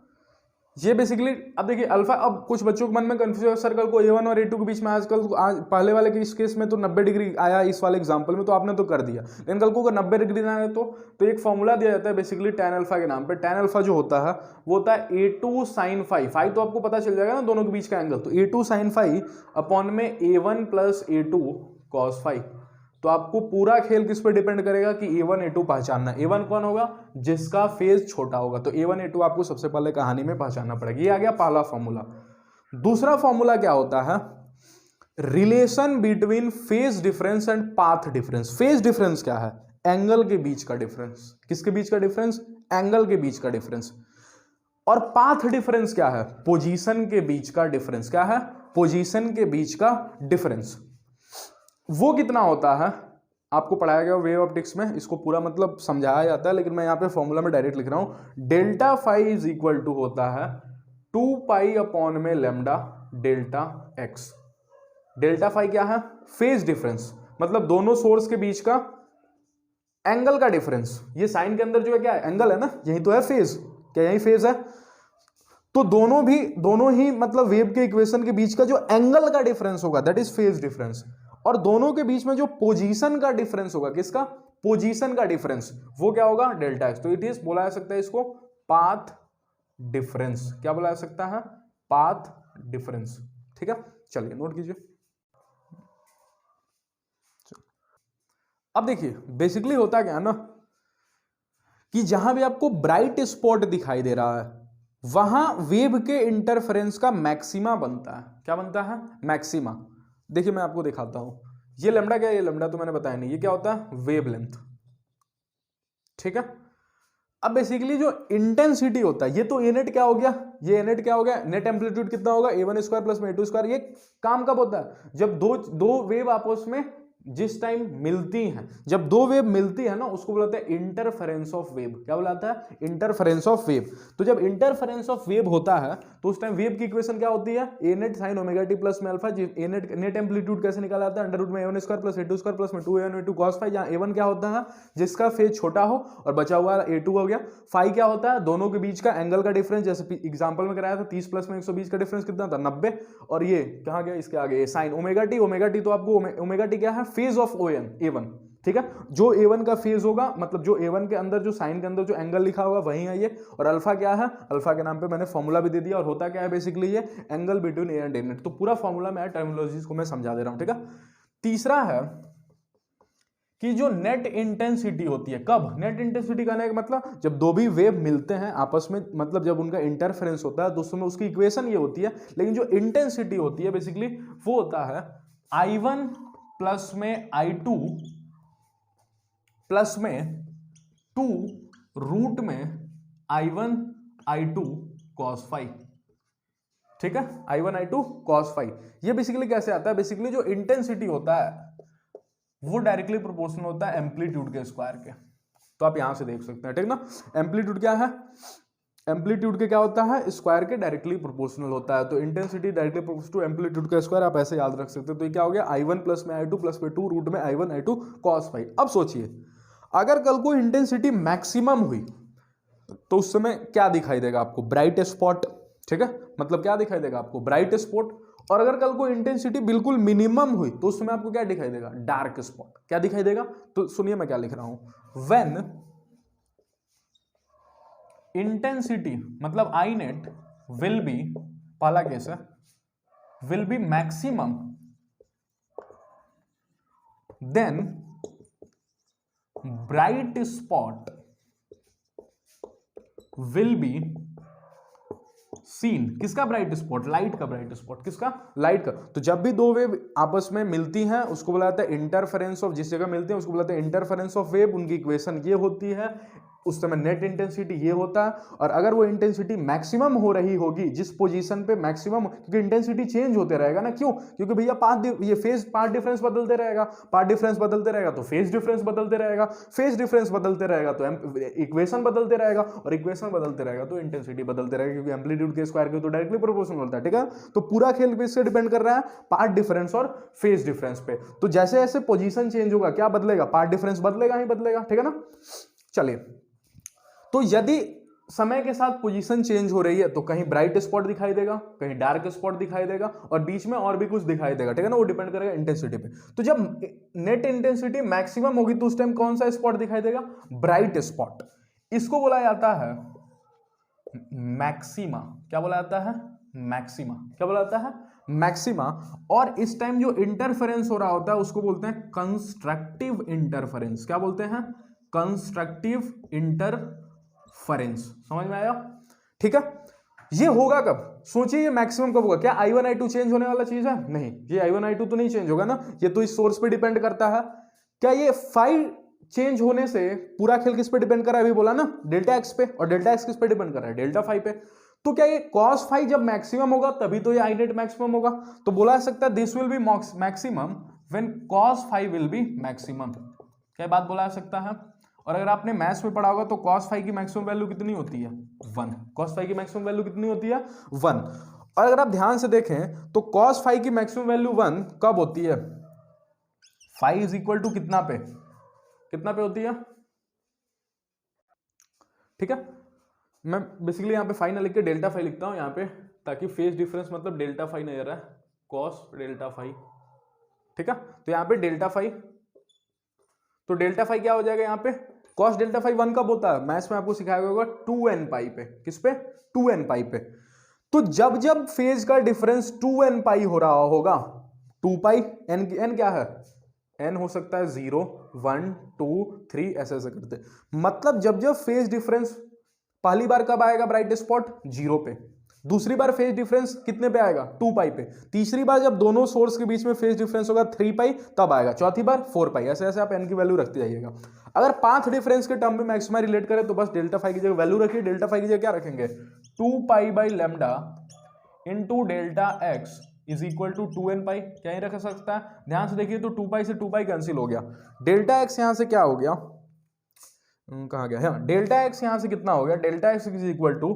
ये बेसिकली अब देखिए अल्फा, अब कुछ बच्चों के मन में कंफ्यूजन है, सर्कल को A1 और A2 के बीच में आजकल आज पहले वाले के इस केस में तो 90 डिग्री आया, इस वाले एग्जांपल में तो आपने तो कर दिया, लेकिन कल को अगर 90 डिग्री ना है तो एक फॉर्मूला दिया जाता है बेसिकली tan अल्फा के नाम पे। tan अल्फा जो होता है वो होता है A2 sin फाई, फाई तो आपको पता चल जाएगा ना दोनों के बीच का एंगल, तो A2 sin फाई अपॉन में A1 plus A2 cos phi. तो आपको पूरा खेल किस पे डिपेंड करेगा कि A1 A2 पहचानना। A1 कौन होगा जिसका फेज छोटा होगा, तो A1 A2 आपको सबसे पहले कहानी में पहचानना पड़ेगा। ये आ गया पहला फॉर्मूला। दूसरा फॉर्मूला क्या होता है, relation between phase difference and path difference. Phase difference क्या है, एंगल के बीच का डिफरेंस। किसके बीच का डिफरेंस, एंगल के बीच का डिफरेंस। और पाथ डिफरेंस क्या है, पोजीशन के बीच का डिफरेंस। क्या है, पोजीशन के बीच का डिफरेंस। वो कितना होता है आपको पढ़ाया गया वेव ऑप्टिक्स में, इसको पूरा मतलब समझाया जाता है, लेकिन मैं यहां पे फॉर्मूला में डायरेक्ट लिख रहा हूं। Delta phi is equal to होता है 2 पाई अपॉन में lambda delta x. Delta phi क्या है, फेज डिफरेंस, मतलब दोनों सोर्स के बीच का एंगल का डिफरेंस। ये साइन के अंदर जो है क्या है, एंगल है ना, यही तो है फेज, क्या यही फेज है। तो दोनों ही मतलब वेव के इक्वेशन के बीच का जो एंगल का डिफरेंस होगा दैट इज फेज डिफरेंस। और दोनों के बीच में जो पोजीशन का डिफरेंस होगा, किसका, पोजीशन का डिफरेंस, वो क्या होगा डेल्टा एक्स। तो इट इज बोला जा सकता है इसको पाथ डिफरेंस। क्या बोला जा सकता है, पाथ डिफरेंस। ठीक है, चलिए नोट कीजिए। अब देखिए बेसिकली होता क्या है ना कि जहां भी आपको ब्राइट स्पॉट दिखाई दे रहा है वहां वेव के इंटरफेरेंस का मैक्सिमा बनता है। क्या बनता है, मैक्सिमा। देखिए मैं आपको दिखाता हूं, ये लैम्डा क्या है, ये लैम्डा तो मैंने बताया नहीं, ये क्या होता है वेव लेंथ। ठीक है, अब बेसिकली जो इंटेंसिटी होता है, ये तो A नेट क्या हो गया, ये A नेट क्या हो गया, नेट एम्पलीट्यूड कितना होगा A1 स्क्वायर प्लस में A2 स्क्वायर। ये काम कब होता है, जब दो वेव आपस में जिस टाइम मिलती हैं, जब दो वेव मिलती है ना उसको बुलाते हैं इंटरफेरेंस ऑफ वेव। क्या बुलाता है, इंटरफेरेंस ऑफ वेव। तो जब इंटरफेरेंस ऑफ वेव होता है तो उस टाइम वेव की इक्वेशन क्या होती है, A net sign omega T plus में अल्फा। A नेट एम्पलीट्यूड कैसे निकाला जाता है, अंडर रूट में A1 square plus A2 square plus में 2A1 A2 cos फाई, जहां A1 क्या होता है जिसका फेज छोटा हो और बचा हुआ A2 हो गया। फाई क्या होता है, दोनों के बीच का एंगल का डिफरेंस। जैसे एग्जांपल में कराया था 30 प्लस में 120 का डिफरेंस कितना था 90, और ये कहां गया, इसके आगे sign omega T. Omega T तो आपको ओमेगा टी क्या है, फेज ऑफ A1। ठीक है, जो A1 का फेज होगा, मतलब जो A1 के अंदर जो साइन के अंदर जो एंगल लिखा होगा वही है ये। और अल्फा क्या है, अल्फा के नाम पे मैंने फॉर्मूला भी दे दिया। और होता क्या है बेसिकली ये angle between A and A net. तो पूरा फॉर्मूला मैं टर्मिनोलॉजीज को मैं समझा दे रहा हूं। ठीक है, तीसरा है कि जो नेट इंटेंसिटी होती है, कब, नेट इंटेंसिटी कहने का मतलब जब दो भी वेव मिलते हैं आपस में, मतलब जब उनका इंटरफेरेंस होता है तो उस समय उसकी इक्वेशन ये होती है। लेकिन जो इंटेंसिटी होती है बेसिकली वो होता है I1 प्लस में I2 प्लस में 2 रूट में I1 I2 cos फाई। ठीक है, I1 I2 cos फाई। ये बेसिकली कैसे आता है, बेसिकली जो इंटेंसिटी होता है वो डायरेक्टली प्रोपोर्शनल होता है एम्पलीट्यूड के स्क्वायर के। तो आप यहां से देख सकते हैं, ठीक ना। एम्पलीट्यूड क्या है, एम्पलीट्यूड के क्या होता है, स्क्वायर के डायरेक्टली प्रोपोर्शनल होता है। तो intensity directly proportional to amplitude का स्क्वायर, आप ऐसे याद रख सकते हैं। तो ये क्या हो गया I1 प्लस में I2 प्लस में 2 रूट में I1 I2 cos फाई। अब सोचिए अगर कल को इंटेंसिटी मैक्सिमम हुई तो उस समय क्या दिखाई देगा आपको, ब्राइट स्पॉट। ठीक है, मतलब क्या दिखाई देगा आपको, ब्राइट स्पॉट। और अगर कल को इंटेंसिटी बिल्कुल मिनिमम हुई तो उस समय आपको क्या दिखाई देगा, डार्क स्पॉट। क्या दिखाई देगा, तो सुनिए मैं क्या लिख रहा हूं, व्हेन इंटेंसिटी मतलब I नेट विल बी, पहला केस है, will be maximum, then bright spot will be seen. किसका ब्राइट स्पॉट, लाइट का ब्राइट स्पॉट, किसका, लाइट का। तो जब भी दो वेव आपस में मिलती हैं उसको बुलाते हैं इंटरफेरेंस ऑफ, जिस जगह मिलते हैं उसको बुलाते हैं इंटरफेरेंस ऑफ वेव। उनकी इक्वेशन ये होती है उस समय नेट इंटेंसिटी ये होता है, और अगर वो इंटेंसिटी मैक्सिमम हो रही होगी जिस पोजीशन पे मैक्सिमम, क्योंकि इंटेंसिटी चेंज होते रहेगा ना, क्यों, क्योंकि भैया ये फेज पार्ट डिफरेंस बदलते रहेगा, पार्ट डिफरेंस बदलते रहेगा तो फेज डिफरेंस बदलते रहेगा, फेज डिफरेंस बदलते रहेगा तो इक्वेशन बदलते रहेगा, और इक्वेशन बदलते रहेगा तो इंटेंसिटी बदलते रहेगा, क्योंकि एम्पलीट्यूड के स्क्वायर के तो डायरेक्टली प्रोपोर्शनल होता है। ठीक है, तो पूरा खेल इससे डिपेंड कर रहा है पार्ट डिफरेंस और फेज डिफरेंस पे। तो जैसे जैसे पोजीशन चेंज होगा क्या बदलेगा, पार्ट डिफरेंस बदलेगा ही बदलेगा। ठीक है ना, चलिए, तो यदि समय के साथ पोजीशन चेंज हो रही है तो कहीं ब्राइट स्पॉट दिखाई देगा, कहीं डार्क स्पॉट दिखाई देगा, और बीच में और भी कुछ दिखाई देगा। ठीक है ना, वो डिपेंड करेगा इंटेंसिटी पे। तो जब नेट इंटेंसिटी मैक्सिमम होगी तो उस टाइम कौन सा स्पॉट दिखाई देगा, ब्राइट स्पॉट। इसको बोला जाता है मैक्सिमा। क्या बोला जाता है, मैक्सिमा। क्या बोला जाता है, मैक्सिमा। और इस टाइम जो इंटरफेरेंस हो रहा होता है उसको बोलते हैं कंस्ट्रक्टिव इंटरफेरेंस। क्या बोलते हैं, कंस्ट्रक्टिव इंटरफेरेंस। समझ में आया? ठीक है, ये होगा कब, सोचिए ये मैक्सिमम कब होगा। क्या I1 I2 चेंज होने वाला चीज है? नहीं, ये I1 I2 तो नहीं चेंज होगा ना, ये तो इस सोर्स पे डिपेंड करता है। क्या ये फाई चेंज होने से पूरा खेल किस पे डिपेंड कर रहा है, अभी बोला ना, डेल्टा एक्स पे, और डेल्टा एक्स किस पे डिपेंड कर रहा है, डेल्टा फाई पे। तो क्या ये cos फाई जब मैक्सिमम होगा तभी तो ये I नेट मैक्सिमम होगा। तो बोला जा सकता है this will be maximum when cos phi will be maximum. क्या बात बोला जा सकता है? और अगर आपने मैथ्स में पढ़ा होगा तो cos फाई की मैक्सिमम वैल्यू कितनी होती है, 1। cos फाई की मैक्सिमम वैल्यू कितनी होती है, 1। और अगर आप ध्यान से देखें तो cos फाई की मैक्सिमम वैल्यू 1 कब होती है, फाई इज इक्वल टू कितना पे, कितना पे होती है। ठीक है, मैं बेसिकली यहाँ पे फाई ना लिख के डेल्टा फाई लिखता हूँ यहाँ पे, ताकि फेज डिफरेंस मतलब डेल्टा फाई नजर आए, कॉस डेल्टा फाई। ठीक है, तो यहाँ पे डेल्टा फाई, तो डेल्टा फाई क्या हो जाएगा यहाँ पे, कॉस डेल्टा फाई 1 कब होता है, मैथ्स में आपको सिखाया होगा 2n पाई पे। किस पे, 2n पाई पे। तो जब जब फेज का डिफरेंस 2n पाई हो रहा होगा, 2 पाई n क्या है, n हो सकता है 0 1 2 3 ऐसे ऐसे करते, मतलब जब जब फेज डिफरेंस पहली बार कब आएगा ब्राइट स्पॉट, 0 पे। दूसरी बार फेज डिफरेंस कितने पे आएगा, 2 पाई पे। तीसरी बार जब दोनों सोर्स के बीच में फेज डिफरेंस होगा 3 पाई तब आएगा। चौथी बार 4 पाई। ऐसे ऐसे आप n की वैल्यू रखते जाइएगा। अगर पाथ डिफरेंस के टर्म में मैक्सिमा रिलेट करें तो बस डेल्टा फाई की जगह वैल्यू रखिए। डेल्टा फाई की जगह क्या रखेंगे, 2 pi by lambda into delta x is equal to 2n pi. क्या ही रख सकता है, ध्यान से देखिए तो 2 पाई से 2 पाई कैंसिल हो गया। डेल्टा एक्स यहां से क्या हो गया, कहा गया, हाँ, डेल्टा एक्स यहां से कितना हो गया, delta x is equal to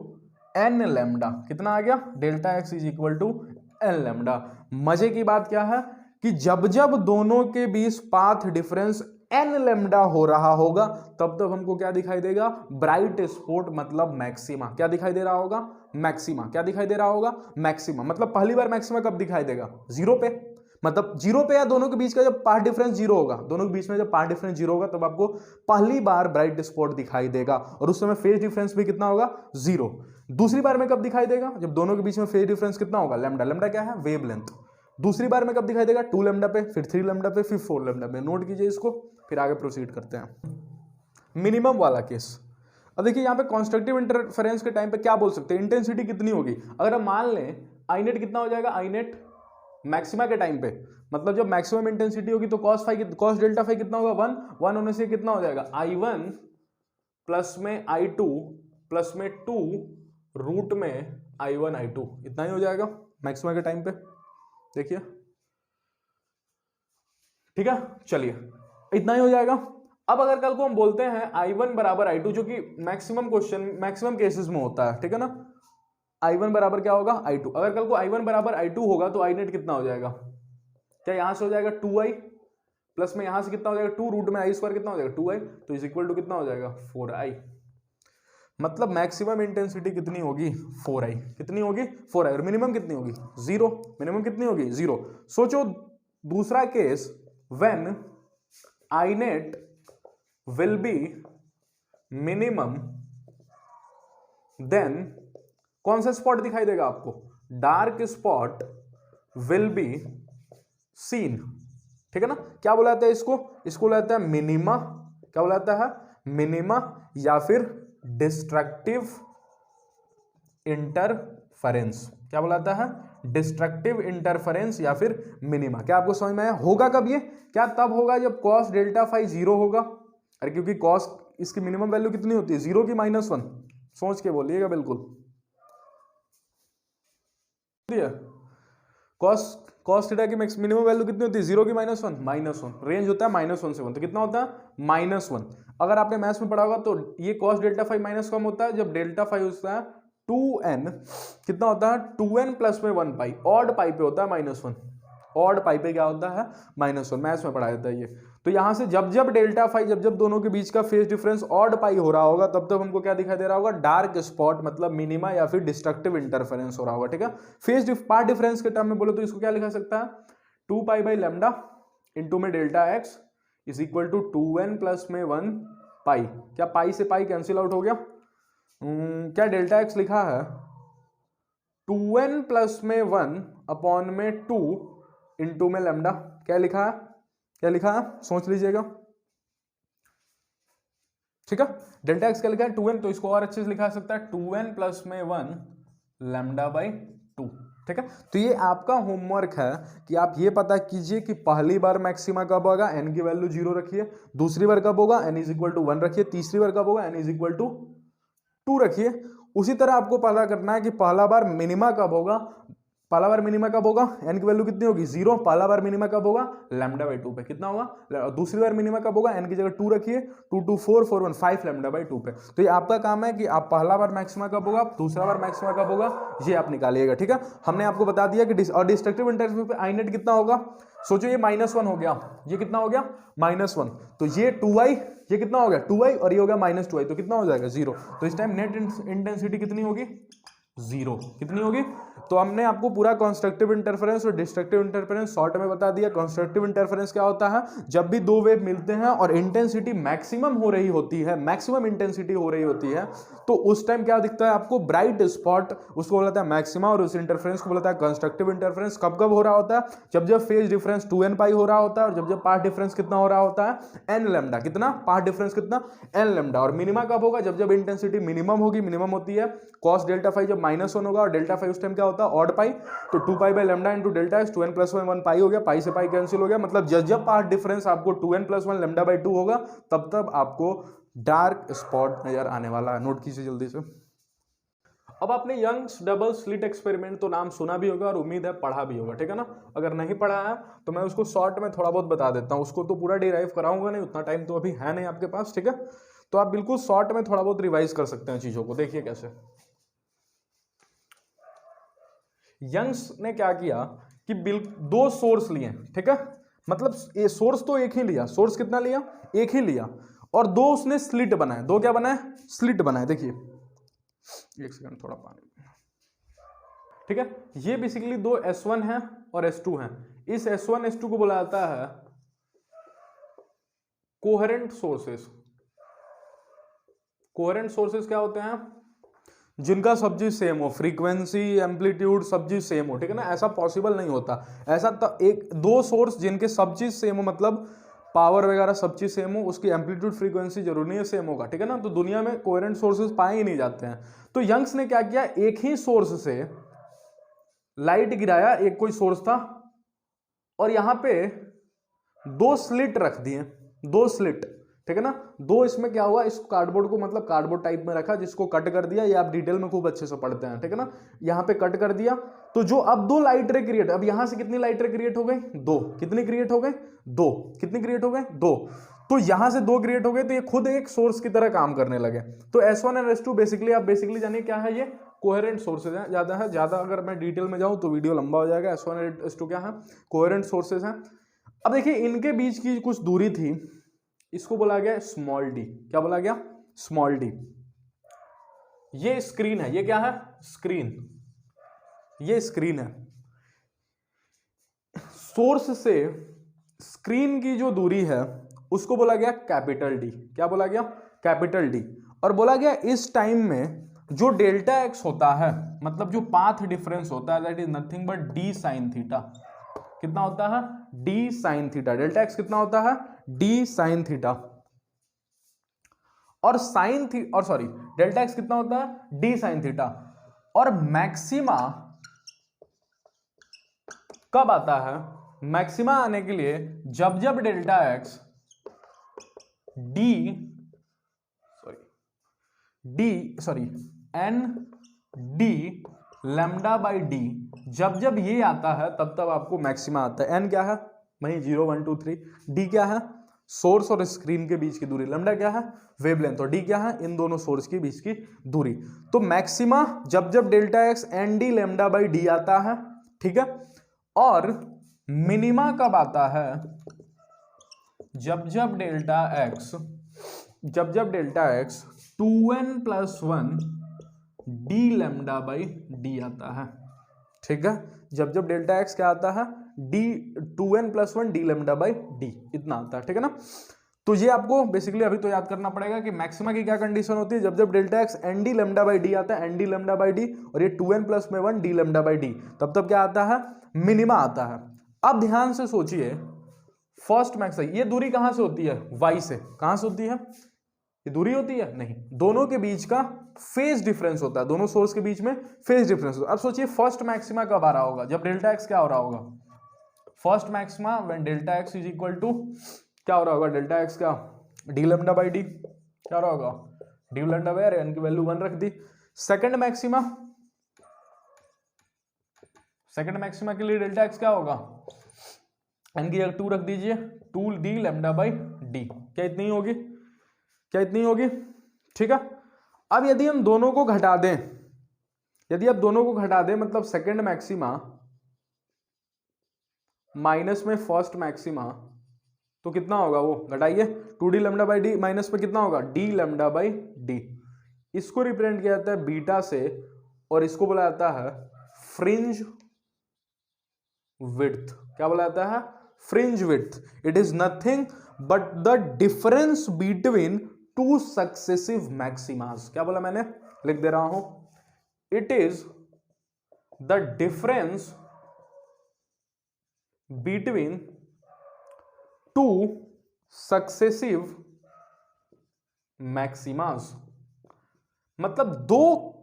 n lambda. कितना आ गया, delta x is equal to n lambda. मजे की बात क्या है कि जब जब दोनों के बीच पाथ डिफरेंस एन लैम्डा हो रहा होगा तब तब हमको क्या दिखाई देगा, ब्राइट स्पॉट मतलब मैक्सिमा। क्या दिखाई दे रहा होगा, मैक्सिमा। क्या दिखाई दे रहा होगा, मैक्सिमा। मतलब पहली बार मैक्सिमा कब दिखाई देगा, 0 पे। मतलब 0 पे या दोनों के बीच का जब पार्ट डिफरेंस 0 होगा, दोनों के बीच में जब पार्ट डिफरेंस 0 होगा तब आपको पहली बार ब्राइट स्पॉट दिखाई देगा, और उस समय फेज डिफरेंस भी कितना होगा, 0। दूसरी बार में कब दिखाई देगा, जब दोनों के बीच में फेज डिफरेंस कितना होगा, लैम्डा। लैम्डा क्या है, वेवलेंथ। दूसरी बार में कब दिखाई देगा, 2 लैम्डा पे, फिर 3 लैम्डा पे, फिर 4 लैम्डा पे। नोट कीजिए इसको, फिर आगे प्रोसीड करते हैं। मिनिमम वाला केस। अब देखिए यहाँ पे कॉन्स्ट्रक्टिव इंटरफेरेंस के टाइम पे क्या बोल सकते हैं, इंटेंसिटी कितनी होगी। अगर हम मान लें आई नेट कितना हो जाएगा, आई नेट मैक्सिमा के टाइम पे, मतलब जब मैक्सिमम इंटेंसिटी होगी तो कॉस डेल्टा फाई कितना होगा, 1 होने से कितना हो जाएगा, I1 प्लस में I2 प्लस में 2 रूट में I1 I2। इतना ही हो जाएगा मैक्सिमा के टाइम पे, देखिए। ठीक है, चलिए इतना ही हो जाएगा। अब अगर कल को हम बोलते हैं I1 बराबर I2, जो कि मैक्सिमम क्वेश्चन मैक्सिमम केसेस में होता है, ठीक है ना, I1 बराबर क्या होगा, I2। अगर कल को I1 बराबर I2 होगा तो I नेट कितना हो जाएगा, क्या यहां से हो जाएगा 2i प्लस में यहां से कितना हो जाएगा 2 रूट में I स्क्वायर कितना हो जाएगा 2i, तो इज इक्वल टू कितना हो जाएगा 4i। मतलब मैक्सिमम इंटेंसिटी कितनी होगी, 4i। कितनी होगी, 4i। और मिनिमम कितनी होगी, 0। मिनिमम कितनी होगी, 0। सोचो दूसरा केस, when I net will be minimum, then कौन सा स्पॉट दिखाई देगा आपको, dark spot will be seen. ठीक है ना, क्या बोला जाता है इसको, इसको बोला जाता है मिनिमा। क्या बोला जाता है, मिनिमा, या फिर डिस्ट्रक्टिव इंटरफेरेंस। क्या बोला जाता है, डिस्ट्रक्टिव इंटरफेरेंस या फिर मिनिमा। क्या आपको समझ में आया, होगा कब ये, क्या तब होगा जब कॉस डेल्टा फाई 0 होगा। अरे क्योंकि कॉस इसकी मिनिमम वैल्यू कितनी होती है, 0 की -1? सोच के बोलिएगा बिल्कुल। कॉस थीटा की मिनिमम वैल्यू कितनी होती है, 0 की -1? -1 रेंज होता है -1 से 1, तो कितना होता है -1। अगर आपने मैथ्स में पढ़ा होगा तो ये कॉस डेल्टा फाइव माइनस कम होता है जब डेल्टा फाइव होता है 2n, कितना होता है 2n प्लस में 1 पाई, ऑड पाई पे होता है -1, ऑड पाई पे क्या होता है -1, मैथ्स में पढ़ाया जाता है ये। तो यहां से जब जब डेल्टा फाइव, जब जब दोनों के बीच का फेज डिफरेंस ऑड पाई हो रहा होगा, तब तब हमको क्या दिखाई दे रहा होगा, डार्क स्पॉट, मतलब मिनिमा या फिर डिस्ट्रक्टिव इंटरफेरेंस हो रहा होगा, ठीक है। फेज पार्ट डिफरेंस के टर्म में बोलो तो इसको क्या लिखा सकता है, 2 पाई बाई लैम्डा इंटू में delta x is equal to 2n plus में 1 पाई। क्या पाई से पाई कैंसिल आउट हो गया? क्या डेल्टा एक्स लिखा है 2n प्लस में 1 अपॉन में 2 इंटू में लैम्डा, क्या लिखा है, क्या लिखा है, सोच लीजिएगा, ठीक है। डेल्टा एक्स क्या लिखा है 2n, तो इसको और अच्छे से लिखा सकता है 2n प्लस में 1 लैम्डा बाई 2, ठीक है। तो ये आपका होमवर्क है कि आप ये पता कीजिए कि पहली बार मैक्सिमा कब होगा, n की वैल्यू 0 रखिए, दूसरी बार कब होगा n इज इक्वल टू 1 रखिए, तीसरी बार कब होगा n इज इक्वल टू 2 रखिए। उसी तरह आपको पता करना है कि पहला बार मिनिमा कब होगा, पहला बार मिनिमा कब होगा, n की वैल्यू कितनी होगी 0, पहला बार मिनिमा कब होगा लैम्डा बाई 2 पे, कितना होगा, दूसरी बार मिनिमा कब होगा, n की जगह 2 रखिए, 2 2 4 4 1 5 लैम्डा बाई 2 पे। तो ये आपका काम है कि आप पहला बार मैक्सिमा कब होगा, दूसरा बार मैक्सिमा कब होगा, ये आप निकालिएगा, ठीक है। हमने आपको बता दिया कि डिस्ट्रक्टिव इंटरफेरेंस पे आई नेट कितना होगा, सोचो ये -1 हो गया, ये कितना हो गया -1, तो ये 2i, ये कितना हो गया 2i और ये हो गया -2i, तो कितना हो जाएगा 0। तो इस टाइम नेट इंटेंसिटी कितनी होगी 0, कितनी होगी। तो हमने आपको पूरा कंस्ट्रक्टिव इंटरफेरेंस और डिस्ट्रक्टिव इंटरफेरेंस शॉर्ट में बता दिया। कंस्ट्रक्टिव इंटरफेरेंस क्या होता है, जब भी दो वेव मिलते हैं और इंटेंसिटी मैक्सिमम हो रही होती है, मैक्सिमम इंटेंसिटी हो रही होती है, तो उस टाइम क्या दिखता है आपको, ब्राइट स्पॉट, उसको बोलता है मैक्सिमा, और उस इंटरफेरेंस को बोलता है कंस्ट्रक्टिव इंटरफेरेंस। कब कब हो रहा होता है, जब जब फेज डिफरेंस 2n पाई हो रहा होता है, और जब जब पाथ डिफरेंस कितना हो रहा होता है n लैम्डा, कितना पाथ डिफरेंस कितना n लैम्डा। और मिनिमा कब होगा, जब जब इंटेंसिटी मिनिमम होगी, मिनिमम होती है cos डेल्टा फाइव जब -1 होगा, और डेल्टा फाइव उस टाइम क्या होता है ऑड पाई, तो 2 pi by lambda into delta x, 2n plus 1 पाई हो गया, पाई से पाई कैंसिल हो गया, मतलब जब जब पाथ डिफरेंस आपको 2n प्लस 1 लैम्डा बाई 2 होगा, तब तब आपको डार्क स्पॉट नजर आने वाला है। नोट कीजिए जल्दी से। अब आपने यंग्स डबल स्लिट एक्सपेरिमेंट तो नाम सुना भी होगा और उम्मीद है पढ़ा भी होगा, ठीक है ना। अगर नहीं पढ़ा है तो मैं उसको शॉर्ट में थोड़ा बहुत बता देता हूं, उसको तो पूरा डिराइव कराऊंगा नहीं, उतना टाइम तो अभी है नहीं आपके पास, ठीक है। तो आप बिल्कुल शॉर्ट में थोड़ा बहुत रिवाइज कर सकते हैं चीजों को। देखिए कैसे यंग्स ने क्या किया कि दो सोर्स लिए, ठीक है, मतलब ये सोर्स तो एक ही लिया, सोर्स कितना लिया, एक ही लिया, और दो उसने स्लिट बनाए, दो क्या बनाए, स्लिट बनाए। देखिए एक सेकंड, थोड़ा पानी, ठीक है। ये बेसिकली दो S1 है और S2 है। इस S1 S2 को बोला जाता है कोहेरेंट सोर्सेस। कोहेरेंट सोर्सेस क्या होते हैं, जिनका सब चीज सेम हो, फ्रीक्वेंसी एम्पलीट्यूड सब चीज सेम हो, ठीक है ना। ऐसा पॉसिबल नहीं होता, ऐसा एक दो सोर्स जिनके सब चीज सेम हो, मतलब पावर वगैरह सब चीज सेम हो, उसकी एम्पलीट्यूड फ्रीक्वेंसी जरूरी नहीं है सेम होगा, ठीक है ना। तो दुनिया में कोहेरेंट सोर्सेस पाए ही नहीं जाते हैं। तो यंग्स ने क्या किया, एक ही सोर्स से लाइट गिराया, एक कोई सोर्स था, और यहां पे दो स्लिट रख दिए, दो स्लिट, ठीक है ना। दो इसमें क्या हुआ, इस कार्डबोर्ड को मतलब कार्डबोर्ड टाइप में रखा, जिसको कट कर दिया, ये आप डिटेल में खूब अच्छे से पढ़ते हैं, ठीक है ना। यहां पे कट कर दिया, तो जो अब दो लाइट रे क्रिएट, अब यहां से कितनी लाइट रे क्रिएट हो गई, दो, कितनी क्रिएट हो गई, दो, कितनी क्रिएट हो गए, दो। तो यहां से दो क्रिएट हो गए, तो ये खुद एक सोर्स की तरह काम करने लगे। तो S1 और S2 बेसिकली, आप बेसिकली जानिए क्या है, ये कोहेरेंट सोर्सेज हैं। ज्यादा अगर मैं डिटेल में जाऊं तो वीडियो लंबा हो जाएगा। S1 और S2 क्या है, कोहेरेंट सोर्सेज हैं। अब देखिए इनके बीच की कुछ दूरी थी, इसको बोला गया स्मॉल डी। क्या बोला गया, स्मॉल डी। ये स्क्रीन है, ये क्या है, स्क्रीन, ये स्क्रीन है। सोर्स से स्क्रीन की जो दूरी है उसको बोला गया कैपिटल डी। क्या बोला गया, कैपिटल डी। और बोला गया इस टाइम में जो डेल्टा एक्स होता है, मतलब जो पाथ डिफरेंस होता है, that is nothing but d sine theta. कितना होता है, d sine theta. Delta x कितना होता है, डी साइन थीटा। और डेल्टा एक्स कितना होता है, डी साइन थीटा। और मैक्सिमा कब आता है, मैक्सिमा आने के लिए जब जब delta x d n d lambda by d, जब जब ये आता है तब तब आपको मैक्सिमा आता है। एन क्या है वही 0 1 2 3, डी क्या है सोर्स और स्क्रीन के बीच की दूरी, लैम्डा क्या है वेवलेंथ, और डी क्या है इन दोनों सोर्स के बीच की दूरी। तो मैक्सिमा जब जब delta x n d lambda by d आता है, ठीक है, और मिनिमा कब आता है जब जब delta x 2n+1 D lambda by d आता है, ठीक है, जब जब डेल्टा एक्स क्या आता है D 2n+1 D lambda by D, इतना आता है, ठीक है ना। तो ये आपको बेसिकली अभी तो याद करना पड़ेगा कि मैक्सिमा की क्या कंडीशन होती है, जब जब delta x n d lambda by d आता है, n d lambda by d, और ये 2n+1 D lambda by D, तब तब क्या आता है मिनिमा आता है। अब ध्यान से सोचिए फर्स्ट मैक्स, ये दूरी कहां से होती है y से, कहां से होती है ये दूरी होती है नहीं, दोनों के बीच का फेज डिफरेंस होता है, दोनों सोर्स के बीच में फेज डिफरेंस होता है। अब सोचिए फर्स्ट मैक्सिमा कब आ रहा होगा, जब डेल्टा एक्स क्या हो रहा होगा, first maxima when delta x is equal to क्या हो रहा होगा, डेल्टा एक्स क्या डी लैम्डा बाई डी, क्या हो रहा होगा डी लैम्डा बाई, एन की वैल्यू 1 रख दी। सेकंड मैक्सिमा के लिए डेल्टा एक्स क्या होगा, एन की 2 रख दीजिए, 2 डी लैम्डा बाई डी, क्या इतनी होगी, ठीक है। अब यदि हम दोनों को घटा दें, मतलब सेकंड मैक्सिमा माइनस में फर्स्ट मैक्सिमा, तो कितना होगा वो घटाइए, 2d lambda by D minus में कितना होगा d लैम्डा बाई डी। इसको रिप्रेजेंट किया जाता है बीटा से, और इसको बोला जाता है फ्रिंज विड्थ। क्या बोला जाता है fringe width. It is nothing but the difference between two successive maximas. क्या बोला मैंने, लिख दे रहा हूं, it is the difference between two successive maximas, मतलब दो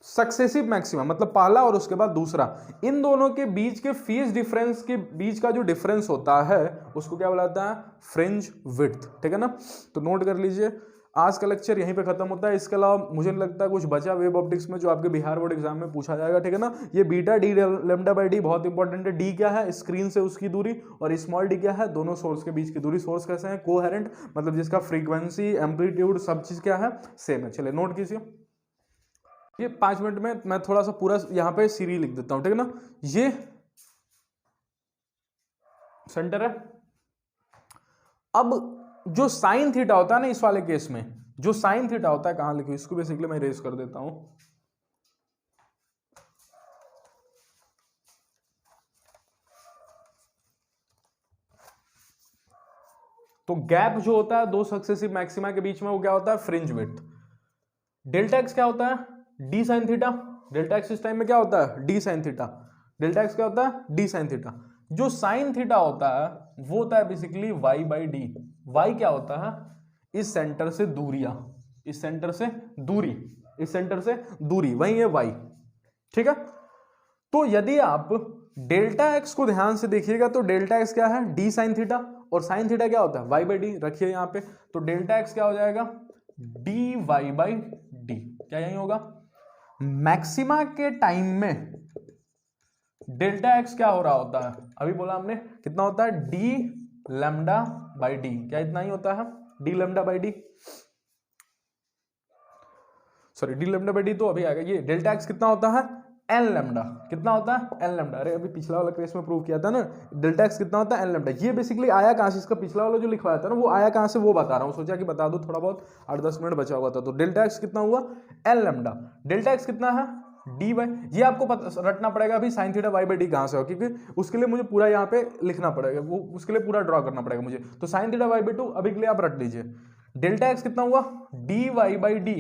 सक्सेसिव मैक्सिमा, मतलब पहला और उसके बाद दूसरा, इन दोनों के बीच के फेज डिफरेंस के बीच का जो डिफरेंस होता है उसको क्या बोला जाता है फ्रिंज विड्थ, ठीक है ना। तो नोट कर लीजिए, आज का लेक्चर यहीं पे खत्म होता है। इसके अलावा मुझे नहीं लगता कुछ बचा वेब ऑप्टिक्स में जो आपके बिहार बोर्ड एग्जाम में पूछा जाएगा, ठीक है ना। ये beta D lambda by D बहुत इंपॉर्टेंट है। डी क्या है स्क्रीन से उसकी दूरी, और स्मॉल डी क्या है दोनों सोर्स के बीच की दूरी। सोर्स कैसे है कोहेरेंट, मतलब जिसका फ्रीक्वेंसी एम्पलीट्यूड सब चीज क्या है सेम है। चलिए नोट कीजिए, ये 5 मिनट में मैं थोड़ा सा पूरा यहाँ पे सीरीज लिख देता हूं, ठीक है ना। ये सेंटर है। अब जो साइन थीटा होता है ना, इस वाले केस में जो साइन थीटा होता है, कहां लिखूं इसको, बेसिकली मैं इरेज कर देता हूं। तो गैप जो होता है दो सक्सेसिव मैक्सिमा के बीच में, वो क्या होता है फ्रिंज विड्थ। डेल्टा एक्स क्या होता है d sine theta. Delta x इस टाइम में क्या होता है d sine theta. Delta x क्या होता है डी साइन थीटा। जो साइन थीटा होता है वो होता है basically y by d. Y क्या होता है इस सेंटर से दूरियां, इस सेंटर से दूरी, इस सेंटर से दूरी, वही है वाई, ठीक है। तो यदि आप डेल्टा एक्स को ध्यान से देखिएगा तो डेल्टा एक्स क्या है डी साइन थीटा, और साइन थीटा क्या होता है वाई बाई डी। रखिए यहां पे, तो डेल्टा एक्स क्या हो जाएगा डी वाई बाई डी। क्या यही होगा। मैक्सिमा के टाइम में डेल्टा एक्स क्या हो रहा होता है, अभी बोला हमने कितना होता है डी लैम्डा बाई डी। क्या इतना ही होता है D lambda by D, sorry D lambda by D तो अभी आएगा। ये डेल्टा एक्स कितना होता है एन लैम्डा। कितना होता है एन लैम्डा। अरे अभी पिछला वाला केस में प्रूव किया था ना, डेल्टा एक्स कितना होता है एन लैम्डा। ये बेसिकली आया कहां से, इसका पिछला वाला जो लिखवाया था ना वो आया कहां से वो बता रहा हूं। सोचा कि बता दो थोड़ा बहुत, 8-10 मिनट बचा हुआ था। तो डेल्टा एक्स कितना हुआ एन लैम्डा। डेल्टा एक्स कितना है डी बाई, ये आपको रटना पड़ेगा अभी sine theta y by d कहां से हो, क्योंकि उसके लिए मुझे पूरा यहाँ पे लिखना पड़ेगा, वो उसके लिए पूरा ड्रॉ करना पड़ेगा मुझे। तो sine theta y by two अभी के लिए आप रट लीजिए। डेल्टा एक्स कितना हुआ d y by d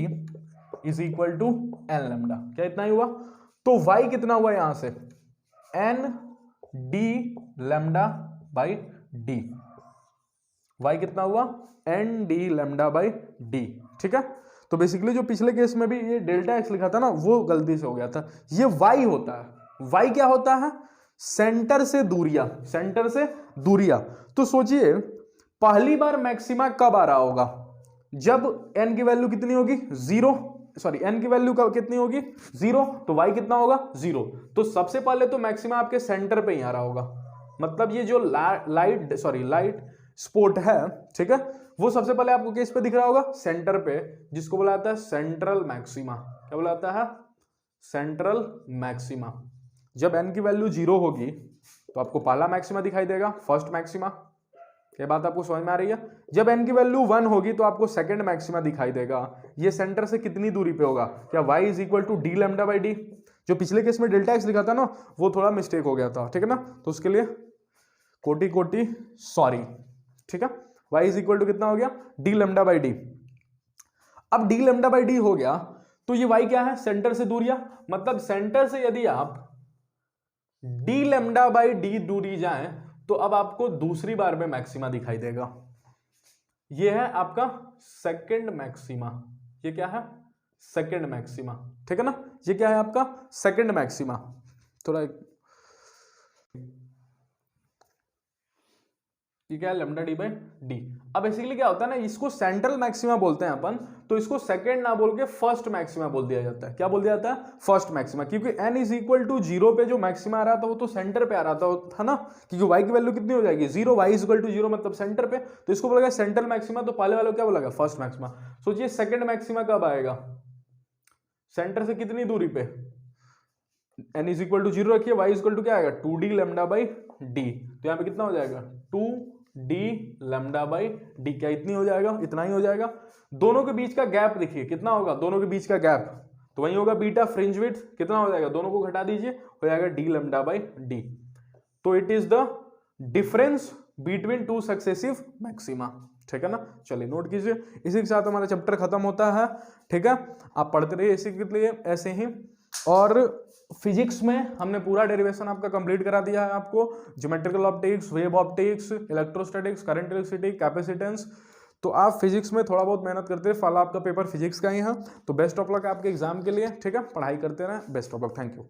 is equal to n lambda. क्या इतना ही हुआ। तो y कितना हुआ यहां से n D lambda by D. y कितना हुआ n D lambda by D, ठीक है। तो बेसिकली जो पिछले केस में भी ये डेल्टा एक्स लिखा था ना वो गलती से हो गया था। ये y होता है। y क्या होता है सेंटर से दूरिया, सेंटर से दूरिया। तो सोचिए पहली बार मैक्सिमा कब आ रहा होगा जब n की वैल्यू कितनी होगी 0, सॉरी एन की वैल्यू कितनी होगी 0, तो वाई कितना होगा 0। तो सबसे पहले तो मैक्सिमा आपके सेंटर पे ही आ रहा होगा, मतलब ये जो लाइट स्पॉट है, ठीक है, वो सबसे पहले आपको किस पे दिख रहा होगा, सेंटर पे, जिसको बोला जाता है सेंट्रल मैक्सिमा। क्या बोला जाता है, सेंट्रल मैक्सिमा। जब एन की वैल्यू 0 होगी तो आपको पहला मैक्सिमा दिखाई देगा, फर्स्ट मैक्सिमा। ये बात आपको समझ में आ रही है। जब एन की वैल्यू 1 होगी तो आपको सेकंड मैक्सिमा दिखाई देगा। ये सेंटर से कितनी दूरी पे होगा, क्या y is equal to d lambda by d. जो पिछले केस में डेल्टा एक्स लिखा था ना, वो थोड़ा मिस्टेक हो गया था, ठीक है ना, तो उसके लिए कोटि कोटि सॉरी, ठीक है। y इज इक्वल टू कितना हो गया, डी लैम्डा बाई डी। अब डी लैम्डा बाई डी हो गया तो ये y क्या है, सेंटर से दूरिया, मतलब सेंटर से यदि आप डी लैम्डा बाई डी दूरी जाएं तो अब आपको दूसरी बार में मैक्सिमा दिखाई देगा। ये है आपका सेकंड मैक्सिमा। ये क्या है, सेकंड मैक्सिमा, ठीक है ना। ये क्या है आपका सेकंड मैक्सिमा। थोड़ा ये क्या है, लैम्डा डी बाई डी। अब बेसिकली क्या होता है ना, इसको सेंट्रल मैक्सिमा बोलते हैं अपन, तो इसको सेकंड ना बोल के फर्स्ट मैक्सिमा बोल दिया जाता है। क्या बोल दिया जाता है, फर्स्ट मैक्सिमा, क्योंकि n इज इक्वल टू 0 पे जो मैक्सिमा आ रहा था वो तो सेंटर पे आ रहा था ना, क्योंकि y की वैल्यू कितनी हो जाएगी 0, y इज इक्वल टू 0 मतलब सेंटर पे, तो इसको बोला गया सेंट्रल मैक्सिमा। तो पहले वाला क्या बोला गया, फर्स्ट मैक्सिमा। सोचिए सेकंड मैक्सिमा कब आएगा, सेंटर से कितनी दूरी पे, n इज इक्वल टू 0 रखिए, y इज इक्वल टू क्या आएगा 2d लैम्डा बाई डी। तो यहाँ पे कितना हो जाएगा 2d लैम्डा बाई डी। क्या इतनी हो जाएगा, इतना ही हो जाएगा। दोनों के बीच का गैप देखिए कितना होगा, दोनों के बीच का गैप तो वही होगा बीटा फ्रिंज विड्थ, कितना हो जाएगा, दोनों को घटा दीजिए, हो जाएगा डी लैम्डा बाई डी। तो it is the difference between two successive maxima, ठीक है ना। चलिए नोट कीजिए, इसी के साथ हमारा चैप्टर खत्म होता है, ठीक है। आप पढ़ते रहिए इसी के लिए ऐसे ही। और फिजिक्स में हमने पूरा डेरिवेशन आपका कंप्लीट करा दिया है आपको, geometrical optics, wave optics, electrostatics, current electricity, capacitance. तो आप फिजिक्स में थोड़ा बहुत मेहनत करते रहे, फिलहाल आपका पेपर फिजिक्स का ही है। तो बेस्ट ऑफ लक आपके एग्जाम के लिए, ठीक है, पढ़ाई करते रहें, best of luck, thank you.